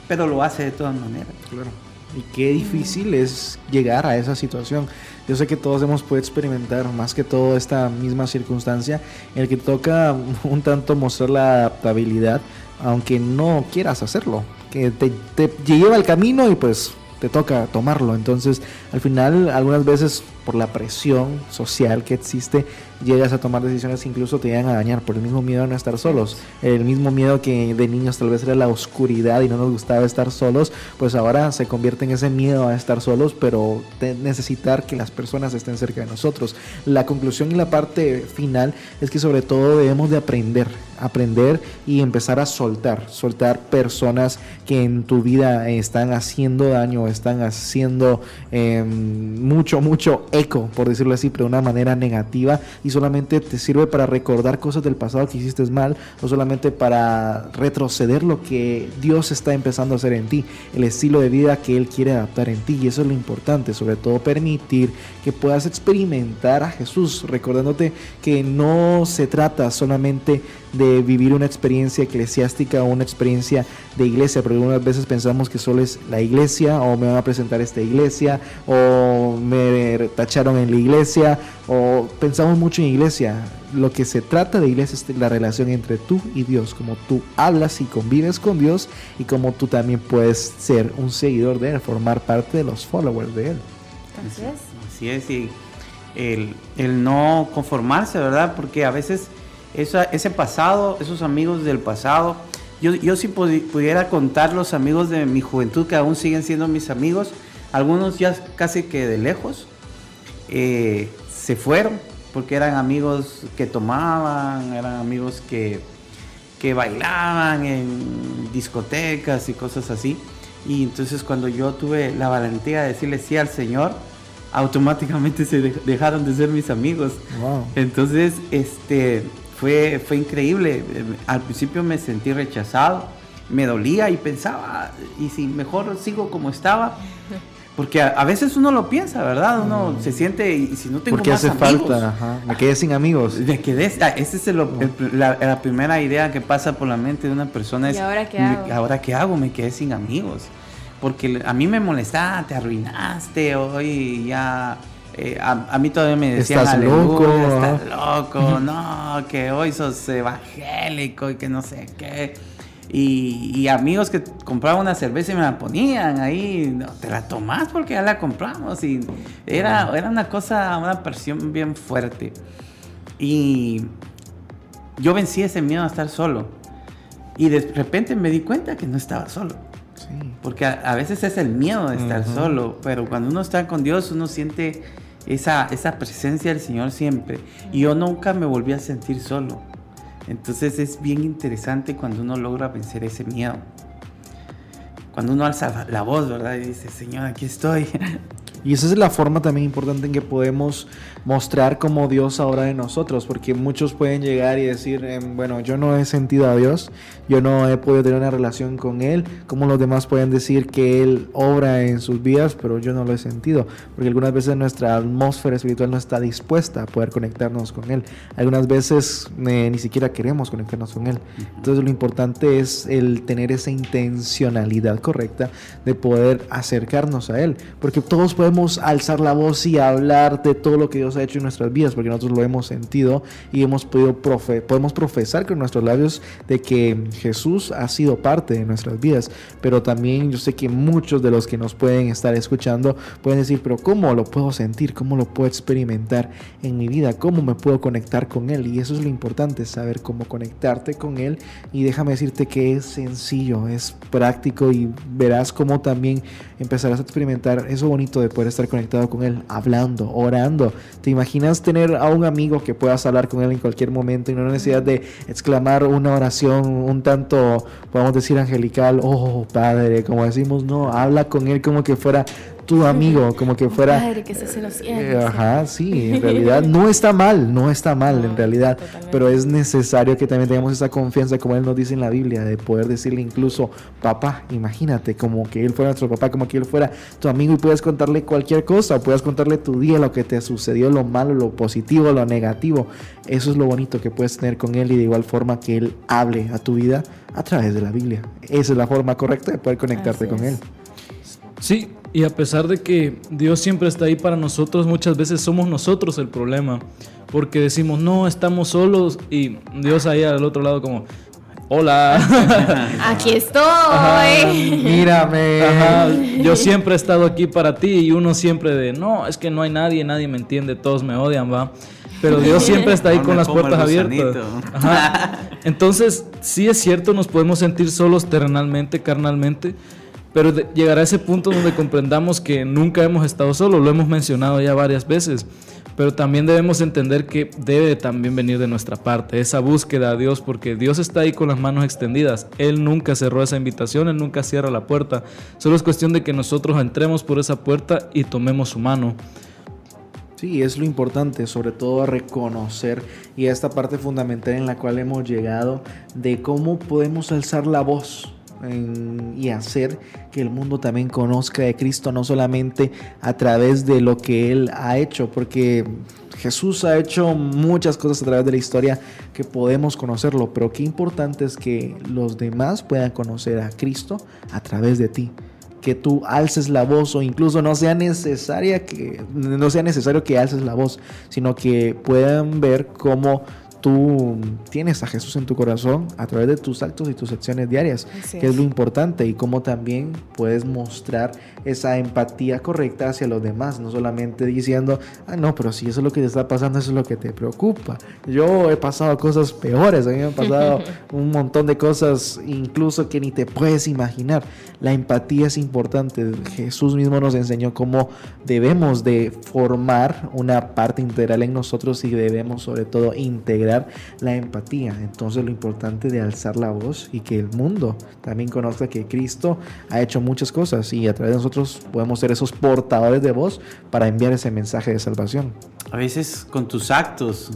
pero lo hace de todas maneras. Claro. Y qué difícil es llegar a esa situación. Yo sé que todos hemos podido experimentar más que todo esta misma circunstancia en el que toca un tanto mostrar la adaptabilidad, aunque no quieras hacerlo, que te lleva el camino y pues te toca tomarlo. Entonces al final, algunas veces por la presión social que existe, llegas a tomar decisiones que incluso te llegan a dañar por el mismo miedo a no estar solos, el mismo miedo que de niños tal vez era la oscuridad y no nos gustaba estar solos, pues ahora se convierte en ese miedo a estar solos, pero de necesitar que las personas estén cerca de nosotros. La conclusión y la parte final es que sobre todo debemos de aprender y empezar a soltar personas que en tu vida están haciendo daño, están haciendo mucho eco, por decirlo así, pero de una manera negativa, y solamente te sirve para recordar cosas del pasado que hiciste mal, o solamente para retroceder lo que Dios está empezando a hacer en ti, el estilo de vida que Él quiere adaptar en ti. Y eso es lo importante, sobre todo permitir que puedas experimentar a Jesús, recordándote que no se trata solamente de vivir una experiencia eclesiástica o una experiencia de iglesia, porque algunas veces pensamos que solo es la iglesia, o me van a presentar esta iglesia, o me tacharon en la iglesia, o pensamos mucho en iglesia. Lo que se trata de iglesia es la relación entre tú y Dios, como tú hablas y convives con Dios, y como tú también puedes ser un seguidor de Él, formar parte de los followers de Él. Así es, y el no conformarse, ¿verdad? Porque a veces ese pasado, esos amigos del pasado, yo si pudiera contar los amigos de mi juventud que aún siguen siendo mis amigos, algunos ya casi que de lejos se fueron, porque eran amigos que tomaban, eran amigos que bailaban en discotecas y cosas así. Y entonces cuando yo tuve la valentía de decirle sí al Señor, automáticamente se dejaron de ser mis amigos. Wow. Entonces fue increíble. Al principio me sentí rechazado, me dolía y pensaba, ¿y si mejor sigo como estaba? Porque a veces uno lo piensa, ¿verdad? Uno se siente, y si no tengo porque más hace amigos, falta, me quedé sin amigos. Esa es la primera idea que pasa por la mente de una persona. ¿Y ahora qué hago? ¿Ahora qué hago? Me quedé sin amigos. Porque a mí me molestaba, te arruinaste, hoy ya... a mí todavía me decían, estás loco, no, que hoy sos evangélico y que no sé qué. Y amigos que compraban una cerveza y me la ponían ahí, no, te la tomás porque ya la compramos. Y era una presión bien fuerte. Y yo vencí ese miedo a estar solo. Y de repente me di cuenta que no estaba solo. Sí. Porque a veces es el miedo de estar solo, pero cuando uno está con Dios, uno siente esa presencia del Señor siempre. Y yo nunca me volví a sentir solo. Entonces es bien interesante cuando uno logra vencer ese miedo. Cuando uno alza la voz, ¿verdad? Y dice, Señor, aquí estoy. Y esa es la forma también importante en que podemos mostrar como Dios ahora de nosotros, porque muchos pueden llegar y decir, bueno, yo no he sentido a Dios, yo no he podido tener una relación con Él, como los demás pueden decir que Él obra en sus vidas, pero yo no lo he sentido, porque algunas veces nuestra atmósfera espiritual no está dispuesta a poder conectarnos con Él, algunas veces ni siquiera queremos conectarnos con Él. Entonces lo importante es el tener esa intencionalidad correcta de poder acercarnos a Él, porque todos podemos podemos alzar la voz y hablar de todo lo que Dios ha hecho en nuestras vidas, porque nosotros lo hemos sentido y podemos profesar con nuestros labios de que Jesús ha sido parte de nuestras vidas. Pero también yo sé que muchos de los que nos pueden estar escuchando pueden decir, pero ¿cómo lo puedo sentir? ¿Cómo lo puedo experimentar en mi vida? ¿Cómo me puedo conectar con Él? Y eso es lo importante, saber cómo conectarte con Él. Y déjame decirte que es sencillo, es práctico, y verás cómo también empezarás a experimentar eso bonito de poder estar conectado con Él, hablando, orando. ¿Te imaginas tener a un amigo que puedas hablar con Él en cualquier momento y no hay necesidad de exclamar una oración un tanto, podemos decir, angelical? Oh, Padre, como decimos, no, habla con Él como que fuera tu amigo, como que fuera Padre que estás en los cielos. Ajá, sí, en realidad no está mal en realidad, totalmente. pero es necesario que también tengamos esa confianza, como Él nos dice en la Biblia, de poder decirle incluso papá. Imagínate, como que Él fuera nuestro papá, como que Él fuera tu amigo, y puedes contarle cualquier cosa, o puedes contarle tu día, lo que te sucedió, lo malo, lo positivo, lo negativo. Eso es lo bonito que puedes tener con Él, y de igual forma que Él hable a tu vida a través de la Biblia. Esa es la forma correcta de poder conectarte con Él. Sí, y a pesar de que Dios siempre está ahí para nosotros, muchas veces somos nosotros el problema, porque decimos, no, estamos solos, y Dios ahí al otro lado como, hola. Aquí estoy. Ajá, mírame. Ajá, yo siempre he estado aquí para ti, y uno siempre de, no, es que no hay nadie me entiende, todos me odian, va. Pero Dios siempre está ahí con las puertas abiertas. Ajá. Entonces, sí es cierto, nos podemos sentir solos terrenalmente, carnalmente, pero llegará a ese punto donde comprendamos que nunca hemos estado solos. Lo hemos mencionado ya varias veces, pero también debemos entender que debe también venir de nuestra parte esa búsqueda a Dios, porque Dios está ahí con las manos extendidas. Él nunca cerró esa invitación, Él nunca cierra la puerta. Solo es cuestión de que nosotros entremos por esa puerta y tomemos su mano. Sí, es lo importante, sobre todo a reconocer, y a esta parte fundamental en la cual hemos llegado, de cómo podemos alzar la voz y hacer que el mundo también conozca de Cristo, no solamente a través de lo que Él ha hecho, porque Jesús ha hecho muchas cosas a través de la historia que podemos conocerlo, pero qué importante es que los demás puedan conocer a Cristo a través de ti. Que tú alces la voz, o incluso no sea necesario que alces la voz, sino que puedan ver cómo tú tienes a Jesús en tu corazón a través de tus actos y tus acciones diarias, que es lo importante, y cómo también puedes mostrar esa empatía correcta hacia los demás, no solamente diciendo, no, pero si eso es lo que te está pasando, eso es lo que te preocupa. Yo he pasado cosas peores, a mí me han pasado un montón de cosas incluso que ni te puedes imaginar. La empatía es importante. Jesús mismo nos enseñó cómo debemos de formar una parte integral en nosotros, y debemos sobre todo integrar la empatía. Entonces lo importante de alzar la voz y que el mundo también conozca que Cristo ha hecho muchas cosas, y a través de nosotros podemos ser esos portadores de voz para enviar ese mensaje de salvación. A veces con tus actos,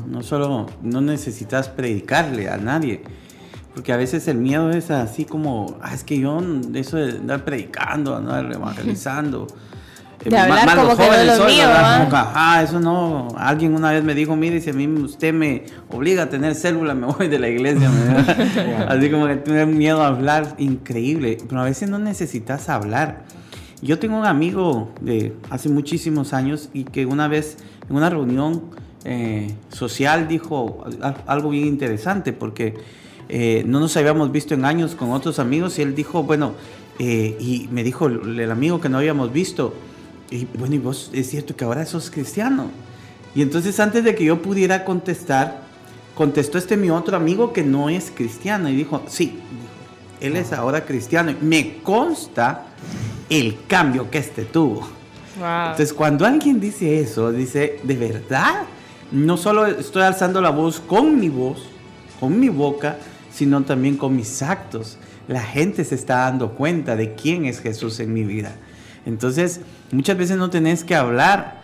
no necesitas predicarle a nadie, porque a veces el miedo es así como, es que yo, eso de andar predicando, andar evangelizando, de hablar como que no es lo mío, eso no. Alguien una vez me dijo, mire, si a mí usted me obliga a tener célula, me voy de la iglesia. Así como que tener miedo a hablar, increíble. Pero a veces no necesitas hablar. Yo tengo un amigo de hace muchísimos años, y que una vez en una reunión social dijo algo bien interesante, porque no nos habíamos visto en años con otros amigos, y él dijo, y me dijo el amigo que no habíamos visto, y bueno, y vos es cierto que ahora sos cristiano. Y entonces, antes de que yo pudiera contestar, contestó mi otro amigo que no es cristiano, y dijo, sí, él es ahora cristiano, y me consta el cambio que tuvo. Wow. Entonces, cuando alguien dice eso, dice, ¿de verdad? No solo estoy alzando la voz, con mi boca, sino también con mis actos. La gente se está dando cuenta de quién es Jesús en mi vida. Entonces, muchas veces no tenés que hablar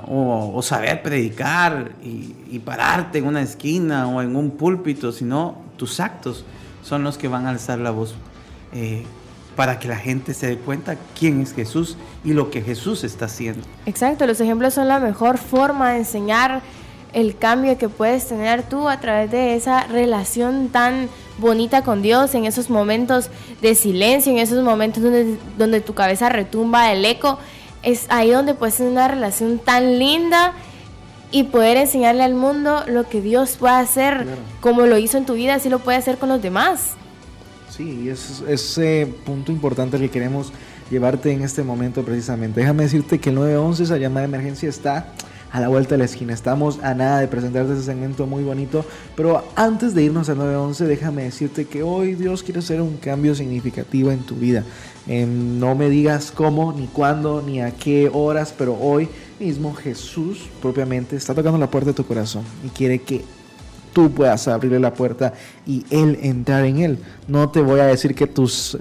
o saber predicar y pararte en una esquina o en un púlpito, sino tus actos son los que van a alzar la voz para que la gente se dé cuenta quién es Jesús y lo que Jesús está haciendo. Exacto, los ejemplos son la mejor forma de enseñar el cambio que puedes tener tú a través de esa relación tan bonita con Dios, en esos momentos de silencio, en esos momentos donde tu cabeza retumba el eco es ahí donde puedes tener una relación tan linda y poder enseñarle al mundo lo que Dios puede hacer, claro. Como lo hizo en tu vida, así lo puede hacer con los demás. Sí, es ese punto importante que queremos llevarte en este momento precisamente. Déjame decirte que el 911, esa llamada de emergencia, está a la vuelta de la esquina. Estamos a nada de presentarte ese segmento muy bonito, pero antes de irnos al 911, déjame decirte que hoy Dios quiere hacer un cambio significativo en tu vida. No me digas cómo, ni cuándo, ni a qué horas, pero hoy mismo Jesús propiamente está tocando la puerta de tu corazón y quiere que tú puedas abrirle la puerta y Él entrar en Él. No te voy a decir que tus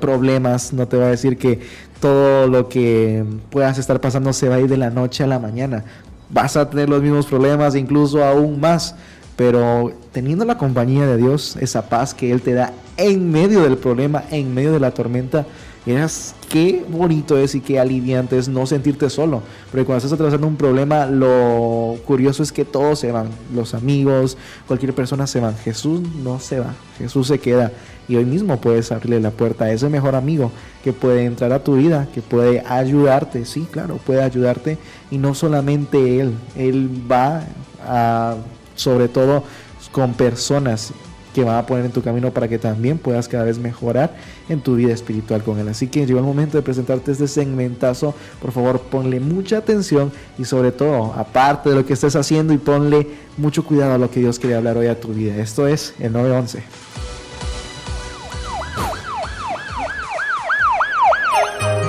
problemas, no te voy a decir que todo lo que puedas estar pasando se va a ir de la noche a la mañana. Vas a tener los mismos problemas, incluso aún más, pero teniendo la compañía de Dios, esa paz que Él te da en medio del problema, en medio de la tormenta, verás qué bonito es y qué aliviante es no sentirte solo. Porque cuando estás atravesando un problema, lo curioso es que todos se van. Los amigos, cualquier persona se van. Jesús no se va, Jesús se queda. Y hoy mismo puedes abrirle la puerta a ese mejor amigo que puede entrar a tu vida, que puede ayudarte. Sí, claro, puede ayudarte. Y no solamente Él va a, sobre todo con personas que van a poner en tu camino para que también puedas cada vez mejorar en tu vida espiritual con Él. Así que llegó el momento de presentarte este segmentazo. Por favor, ponle mucha atención y sobre todo, aparte de lo que estés haciendo, y ponle mucho cuidado a lo que Dios quiere hablar hoy a tu vida. Esto es el 911.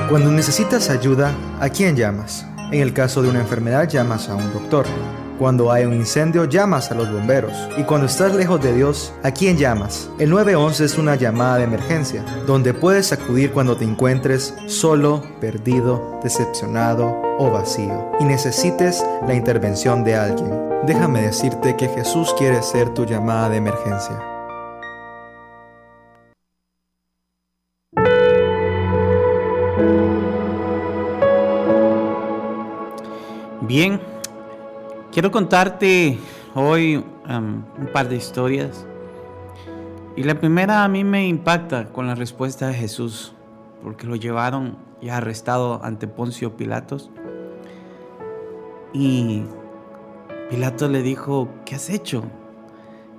Cuando necesitas ayuda, ¿a quién llamas? En el caso de una enfermedad, llamas a un doctor. Cuando hay un incendio, llamas a los bomberos. Y cuando estás lejos de Dios, ¿a quién llamas? El 911 es una llamada de emergencia, donde puedes acudir cuando te encuentres solo, perdido, decepcionado o vacío, y necesites la intervención de alguien. Déjame decirte que Jesús quiere ser tu llamada de emergencia. Bien. Quiero contarte hoy un par de historias. Y la primera a mí me impacta con la respuesta de Jesús, porque lo llevaron ya arrestado ante Poncio Pilatos. Y Pilatos le dijo: ¿qué has hecho?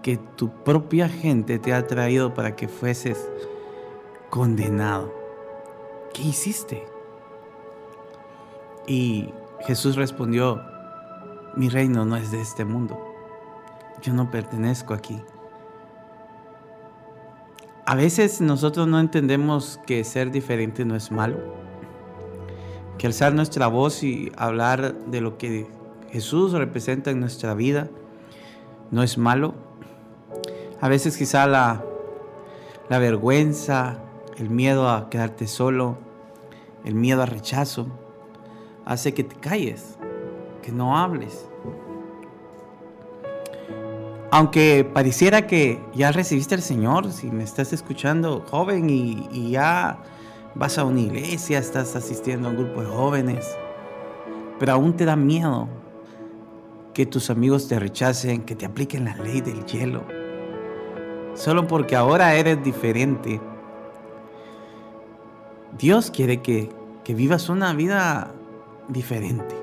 Que tu propia gente te ha traído para que fueses condenado. ¿Qué hiciste? Y Jesús respondió: mi reino no es de este mundo. Yo no pertenezco aquí. A veces nosotros no entendemos que ser diferente no es malo. Que alzar nuestra voz y hablar de lo que Jesús representa en nuestra vida no es malo. A veces quizá la vergüenza, el miedo a quedarte solo, el miedo al rechazo, hace que te calles, que no hables. Aunque pareciera que ya recibiste al Señor, si me estás escuchando, joven, y ya vas a una iglesia, estás asistiendo a un grupo de jóvenes, pero aún te da miedo que tus amigos te rechacen, que te apliquen la ley del hielo, solo porque ahora eres diferente. Dios quiere que vivas una vida diferente,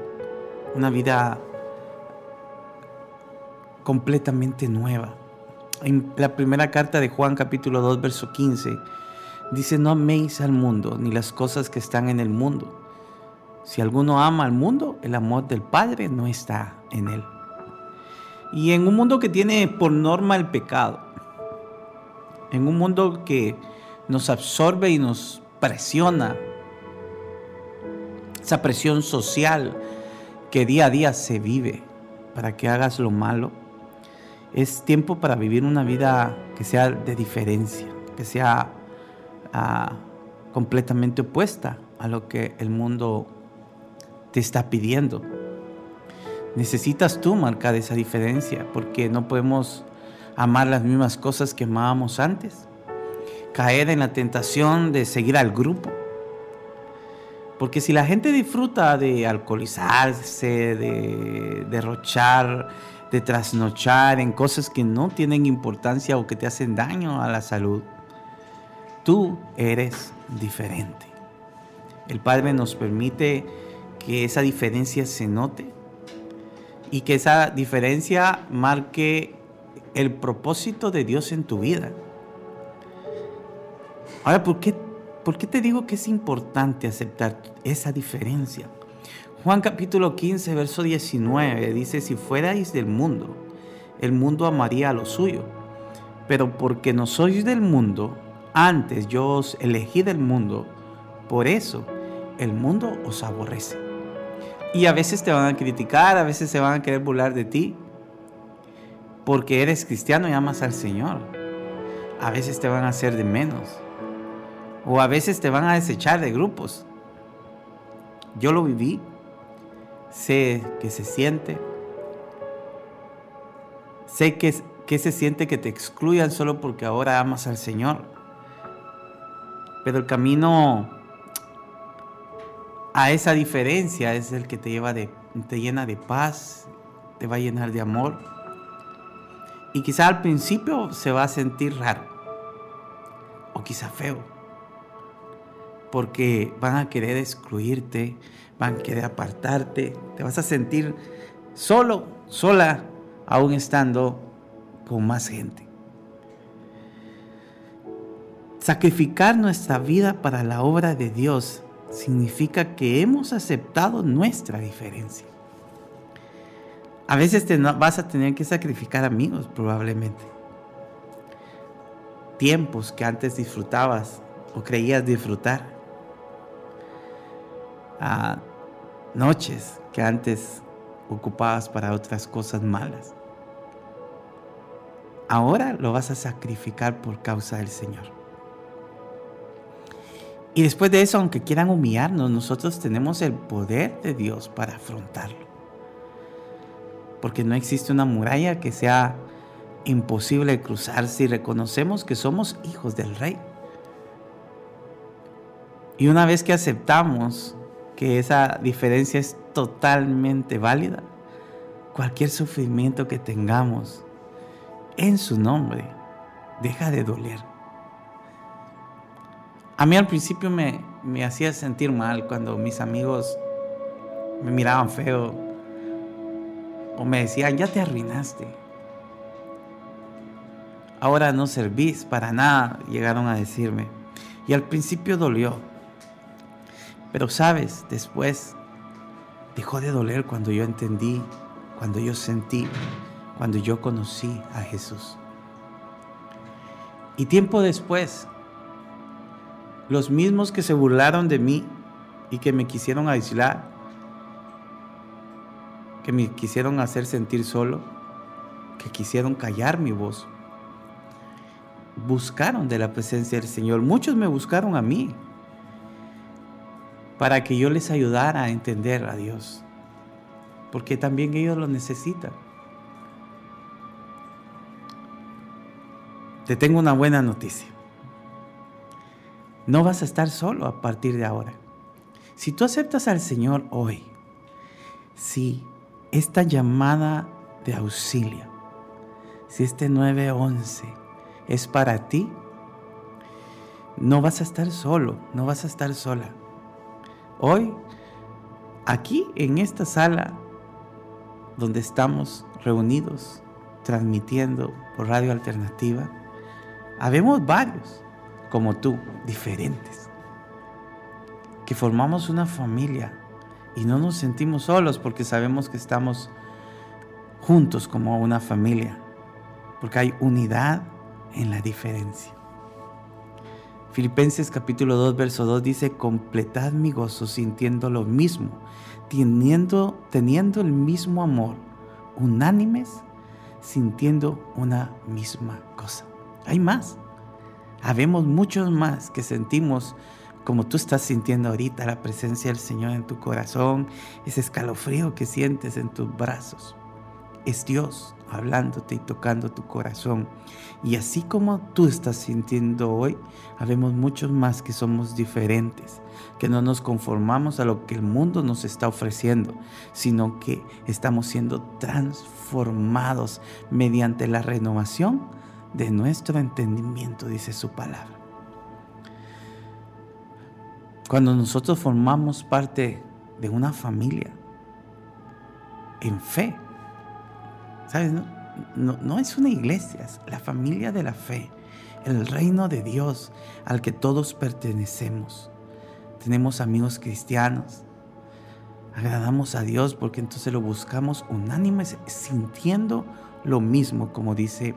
una vida completamente nueva. En la primera carta de Juan, capítulo 2, verso 15, dice: no améis al mundo ni las cosas que están en el mundo. Si alguno ama al mundo, el amor del Padre no está en él. Y en un mundo que tiene por norma el pecado, en un mundo que nos absorbe y nos presiona, esa presión social que día a día se vive para que hagas lo malo, es tiempo para vivir una vida que sea de diferencia, que sea completamente opuesta a lo que el mundo te está pidiendo. Necesitas tú marcar esa diferencia, porque no podemos amar las mismas cosas que amábamos antes, caer en la tentación de seguir al grupo. Porque si la gente disfruta de alcoholizarse, de derrochar, de trasnochar en cosas que no tienen importancia o que te hacen daño a la salud, tú eres diferente. El Padre nos permite que esa diferencia se note y que esa diferencia marque el propósito de Dios en tu vida. Ahora, ¿por qué te digo que es importante aceptar esa diferencia? Juan capítulo 15, verso 19 dice: si fuerais del mundo, el mundo amaría a lo suyo, pero porque no sois del mundo, antes yo os elegí del mundo, por eso el mundo os aborrece. Y a veces te van a criticar, a veces se van a querer burlar de ti, porque eres cristiano y amas al Señor. A veces te van a hacer de menos, o a veces te van a desechar de grupos. Yo lo viví, sé que se siente, sé que se siente que te excluyan solo porque ahora amas al Señor. Pero el camino a esa diferencia es el que te llena de paz, te va a llenar de amor. Y quizá al principio se va a sentir raro, o quizá feo, porque van a querer excluirte, van a querer apartarte, te vas a sentir solo, sola, aún estando con más gente. Sacrificar nuestra vida para la obra de Dios significa que hemos aceptado nuestra diferencia. A veces vas a tener que sacrificar amigos, probablemente. Tiempos que antes disfrutabas o creías disfrutar. Noches que antes ocupabas para otras cosas malas. Ahora lo vas a sacrificar por causa del Señor. Y después de eso, aunque quieran humillarnos, nosotros tenemos el poder de Dios para afrontarlo. Porque no existe una muralla que sea imposible cruzar si reconocemos que somos hijos del Rey. Y una vez que aceptamos que esa diferencia es totalmente válida, cualquier sufrimiento que tengamos en su nombre deja de doler. A mí al principio me hacía sentir mal cuando mis amigos me miraban feo o me decían: ya te arruinaste, ahora no servís para nada, llegaron a decirme. Y al principio dolió, pero sabes, después dejó de doler cuando yo entendí, cuando yo sentí, cuando yo conocí a Jesús. Y tiempo después, los mismos que se burlaron de mí y que me quisieron aislar, que me quisieron hacer sentir solo, que quisieron callar mi voz, buscaron de la presencia del Señor. Muchos me buscaron a mí para que yo les ayudara a entender a Dios, porque también ellos lo necesitan. Te tengo una buena noticia. No vas a estar solo a partir de ahora. Si tú aceptas al Señor hoy, si esta llamada de auxilio, si este 911 es para ti, no vas a estar solo, no vas a estar sola. Hoy, aquí en esta sala donde estamos reunidos, transmitiendo por Radio Alternativa, habemos varios como tú, diferentes, que formamos una familia y no nos sentimos solos porque sabemos que estamos juntos como una familia, porque hay unidad en la diferencia. Filipenses capítulo 2, verso 2 dice: completad mi gozo sintiendo lo mismo, teniendo el mismo amor, unánimes, sintiendo una misma cosa. Hay más. Habemos muchos más que sentimos como tú estás sintiendo ahorita la presencia del Señor en tu corazón, ese escalofrío que sientes en tus brazos. Es Dios hablándote y tocando tu corazón. Y así como tú estás sintiendo hoy, habemos muchos más que somos diferentes, que no nos conformamos a lo que el mundo nos está ofreciendo, sino que estamos siendo transformados mediante la renovación de nuestro entendimiento, dice su palabra. Cuando nosotros formamos parte de una familia en fe, ¿sabes? No es una iglesia, es la familia de la fe, el reino de Dios al que todos pertenecemos. Tenemos amigos cristianos, agradamos a Dios porque entonces lo buscamos unánimes, sintiendo lo mismo, como dice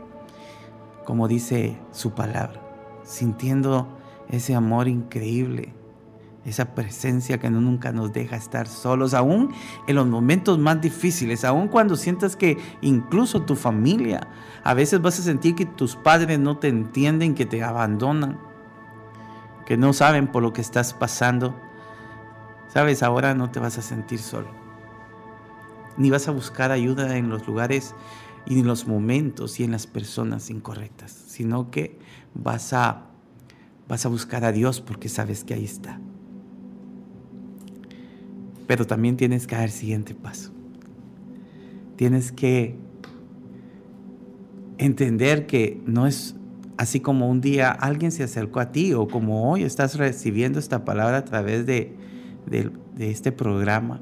su palabra, sintiendo ese amor increíble, esa presencia que nunca nos deja estar solos, aún en los momentos más difíciles, aún cuando sientas que incluso tu familia, a veces vas a sentir que tus padres no te entienden, que te abandonan, que no saben por lo que estás pasando. Sabes, ahora no te vas a sentir solo, ni vas a buscar ayuda en los lugares y en los momentos y en las personas incorrectas, sino que vas a buscar a Dios porque sabes que ahí está. Pero también tienes que dar el siguiente paso. Tienes que entender que no es así como un día alguien se acercó a ti, o como hoy estás recibiendo esta palabra a través de este programa.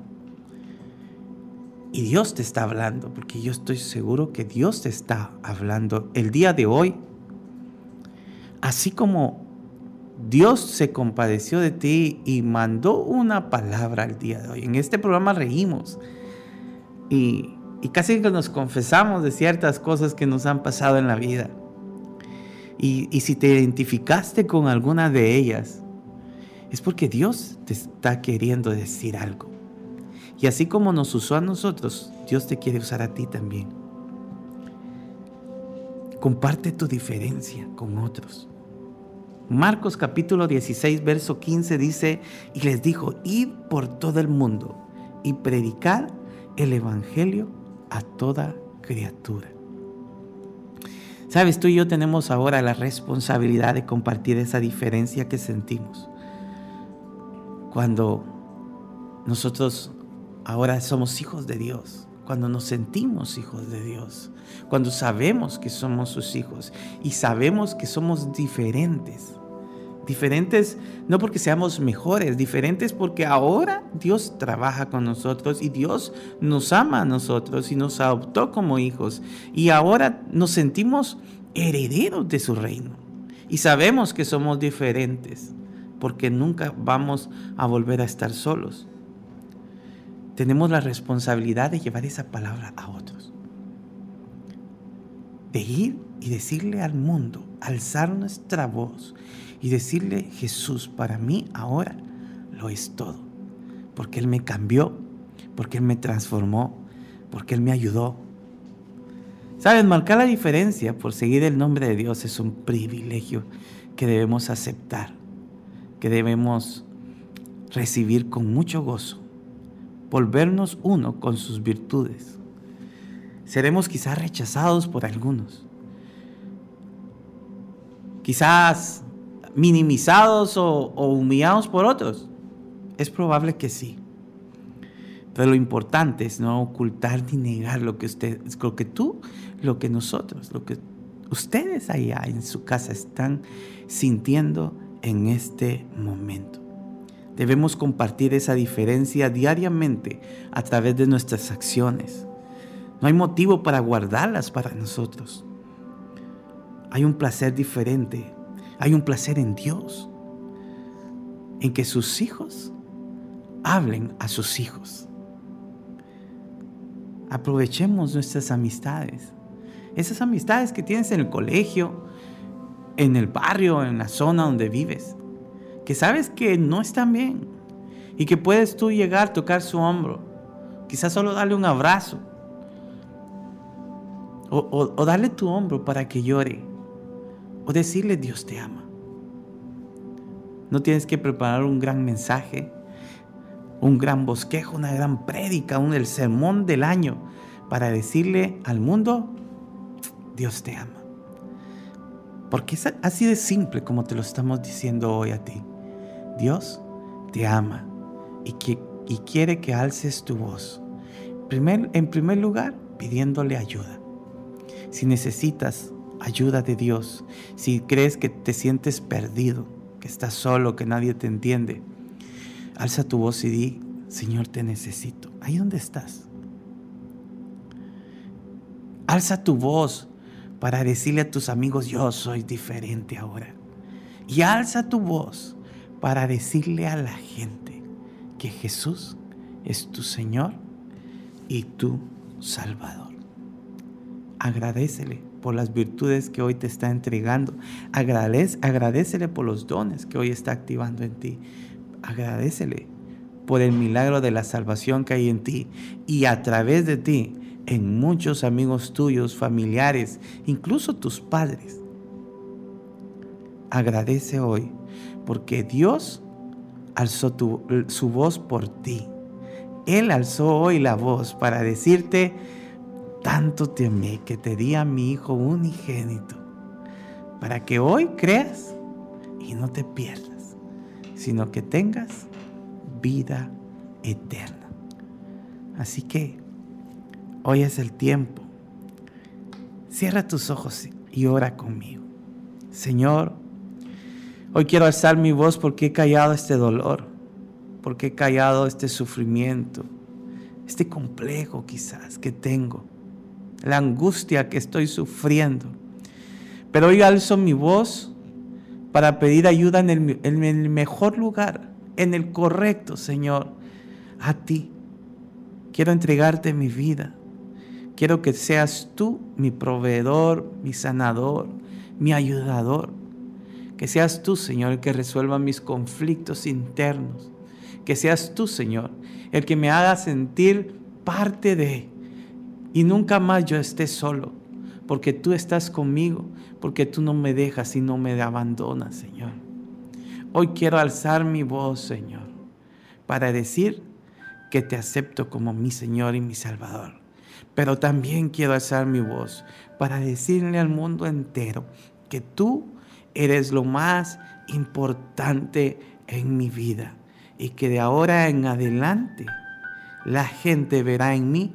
Y Dios te está hablando, porque yo estoy seguro que Dios te está hablando el día de hoy. Así como Dios se compadeció de ti y mandó una palabra el día de hoy. En este programa reímos y casi que nos confesamos de ciertas cosas que nos han pasado en la vida. Y si te identificaste con alguna de ellas, es porque Dios te está queriendo decir algo. Y así como nos usó a nosotros, Dios te quiere usar a ti también. Comparte tu diferencia con otros. Marcos capítulo 16, verso 15 dice, y les dijo, id por todo el mundo y predicad el evangelio a toda criatura. Sabes, tú y yo tenemos ahora la responsabilidad de compartir esa diferencia que sentimos. Cuando nosotros ahora somos hijos de Dios, cuando nos sentimos hijos de Dios, cuando sabemos que somos sus hijos y sabemos que somos diferentes. Diferentes no porque seamos mejores, diferentes porque ahora Dios trabaja con nosotros y Dios nos ama a nosotros y nos adoptó como hijos. Y ahora nos sentimos herederos de su reino. Y sabemos que somos diferentes porque nunca vamos a volver a estar solos. Tenemos la responsabilidad de llevar esa palabra a otros. De ir y decirle al mundo, alzar nuestra voz y decirle, Jesús para mí ahora lo es todo. Porque Él me cambió, porque Él me transformó, porque Él me ayudó. ¿Sabes? Marcar la diferencia por seguir el nombre de Dios es un privilegio que debemos aceptar, que debemos recibir con mucho gozo. Volvernos uno con sus virtudes. Seremos quizás rechazados por algunos, quizás minimizados o humillados por otros. Es probable que sí. Pero lo importante es no ocultar ni negar lo que ustedes allá en su casa están sintiendo en este momento. Debemos compartir esa diferencia diariamente a través de nuestras acciones. No hay motivo para guardarlas para nosotros. Hay un placer diferente. Hay un placer en Dios, en que sus hijos hablen a sus hijos. Aprovechemos nuestras amistades. Esas amistades que tienes en el colegio, en el barrio, en la zona donde vives, que sabes que no están bien y que puedes tú llegar, tocar su hombro, quizás solo darle un abrazo o darle tu hombro para que llore o decirle Dios te ama. No tienes que preparar un gran mensaje, un gran bosquejo, una gran prédica, el sermón del año para decirle al mundo Dios te ama. Porque es así de simple como te lo estamos diciendo hoy a ti. Dios te ama y quiere que alces tu voz. En primer lugar, pidiéndole ayuda. Si necesitas ayuda de Dios, si crees que te sientes perdido, que estás solo, que nadie te entiende, Alza tu voz y di: Señor, te necesito. Ahí donde estás. Alza tu voz para decirle a tus amigos: yo soy diferente ahora. Y alza tu voz para decirle a la gente que Jesús es tu Señor y tu Salvador. Agradécele por las virtudes que hoy te está entregando. Agradécele por los dones que hoy está activando en ti. Agradécele por el milagro de la salvación que hay en ti y a través de ti en muchos amigos tuyos, familiares, incluso tus padres. Agradece hoy porque Dios alzó su voz por ti. Él alzó hoy la voz para decirte: tanto te amé que te di a mi Hijo unigénito, para que hoy creas y no te pierdas, sino que tengas vida eterna. Así que hoy es el tiempo. Cierra tus ojos y ora conmigo. Señor, hoy quiero alzar mi voz porque he callado este dolor, porque he callado este sufrimiento, este complejo quizás que tengo, la angustia que estoy sufriendo. Pero hoy alzo mi voz para pedir ayuda en el mejor lugar, en el correcto, Señor, a ti. Quiero entregarte mi vida. Quiero que seas tú mi proveedor, mi sanador, mi ayudador. Que seas tú, Señor, el que resuelva mis conflictos internos. Que seas tú, Señor, el que me haga sentir parte de, y nunca más yo esté solo, porque tú estás conmigo, porque tú no me dejas y no me abandonas, Señor. Hoy quiero alzar mi voz, Señor, para decir que te acepto como mi Señor y mi Salvador. Pero también quiero alzar mi voz para decirle al mundo entero que tú eres lo más importante en mi vida y que de ahora en adelante la gente verá en mí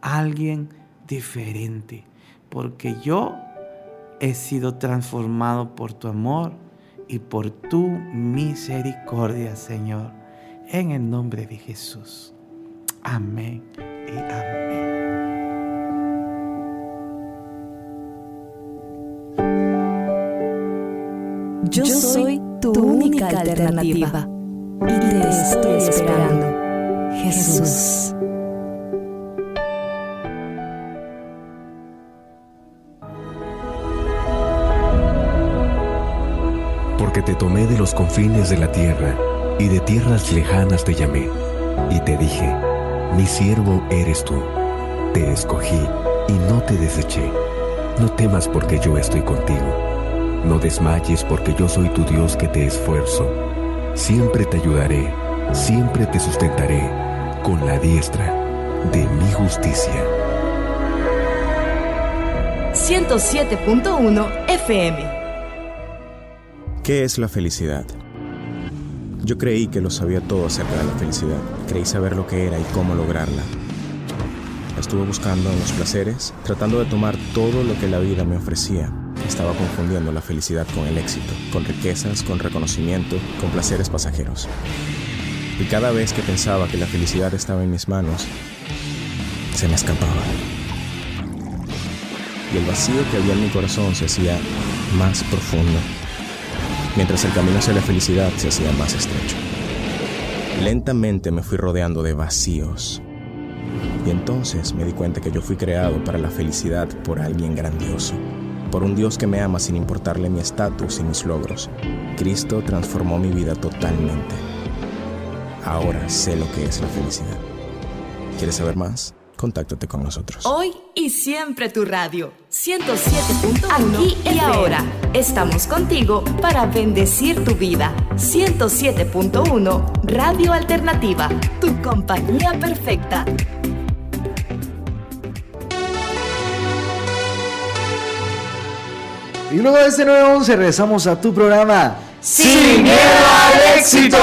a alguien diferente, porque yo he sido transformado por tu amor y por tu misericordia, Señor, en el nombre de Jesús. Amén y amén. Yo soy tu única alternativa y te estoy esperando, Jesús. Porque te tomé de los confines de la tierra y de tierras lejanas te llamé y te dije: mi siervo eres tú. Te escogí y no te deseché. No temas porque yo estoy contigo. No desmayes porque yo soy tu Dios que te esfuerzo. Siempre te ayudaré, siempre te sustentaré con la diestra de mi justicia. 107.1 FM. ¿Qué es la felicidad? Yo creí que lo sabía todo acerca de la felicidad. Creí saber lo que era y cómo lograrla. Estuve buscando en los placeres, tratando de tomar todo lo que la vida me ofrecía. Estaba confundiendo la felicidad con el éxito, con riquezas, con reconocimiento, con placeres pasajeros. Y cada vez que pensaba que la felicidad estaba en mis manos, se me escapaba. Y el vacío que había en mi corazón se hacía más profundo, mientras el camino hacia la felicidad se hacía más estrecho. Lentamente me fui rodeando de vacíos. Y entonces me di cuenta que yo fui creado para la felicidad por alguien grandioso, por un Dios que me ama sin importarle mi estatus y mis logros. Cristo transformó mi vida totalmente. Ahora sé lo que es la felicidad. ¿Quieres saber más? Contáctate con nosotros. Hoy y siempre tu radio, 107.1. Aquí y ahora, estamos contigo para bendecir tu vida. 107.1 Radio Alternativa, tu compañía perfecta. Y luego de este 911 regresamos a tu programa Sin Miedo al Éxito.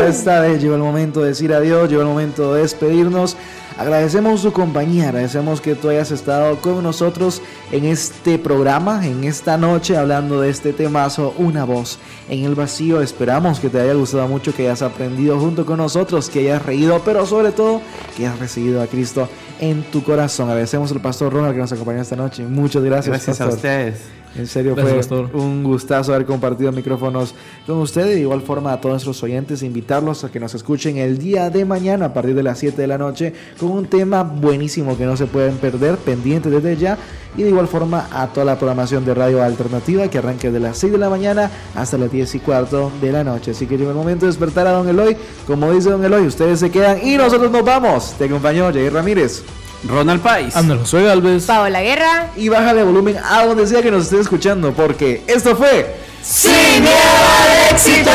Esta vez llegó el momento de decir adiós, llegó el momento de despedirnos. Agradecemos su compañía, agradecemos que tú hayas estado con nosotros en este programa, en esta noche, hablando de este temazo, Una voz en el vacío. Esperamos que te haya gustado mucho, que hayas aprendido junto con nosotros, que hayas reído, pero sobre todo que hayas recibido a Cristo en tu corazón. Agradecemos al pastor Ronald que nos acompañó esta noche. Muchas gracias. Gracias pastor. a ustedes. En serio, gracias, fue pastor. un gustazo haber compartido micrófonos con ustedes. De igual forma a todos nuestros oyentes, invitarlos a que nos escuchen el día de mañana a partir de las 7 de la noche con un tema buenísimo que no se pueden perder, pendientes desde ya. Y de igual forma a toda la programación de Radio Alternativa que arranque de las 6 de la mañana hasta las 10:15 de la noche. Así que llegó el momento de despertar a Don Eloy. Como dice Don Eloy, ustedes se quedan y nosotros nos vamos. Te acompañó Jair Ramírez, Ronald Pais, Ándalo, Josué Galvez, Paola Guerra. y bájale volumen a donde sea que nos esté escuchando, porque esto fue ¡Sin miedo al éxito!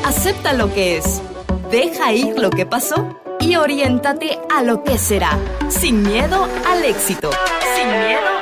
Acepta lo que es, deja ir lo que pasó y oriéntate a lo que será. Sin miedo al éxito. Sin miedo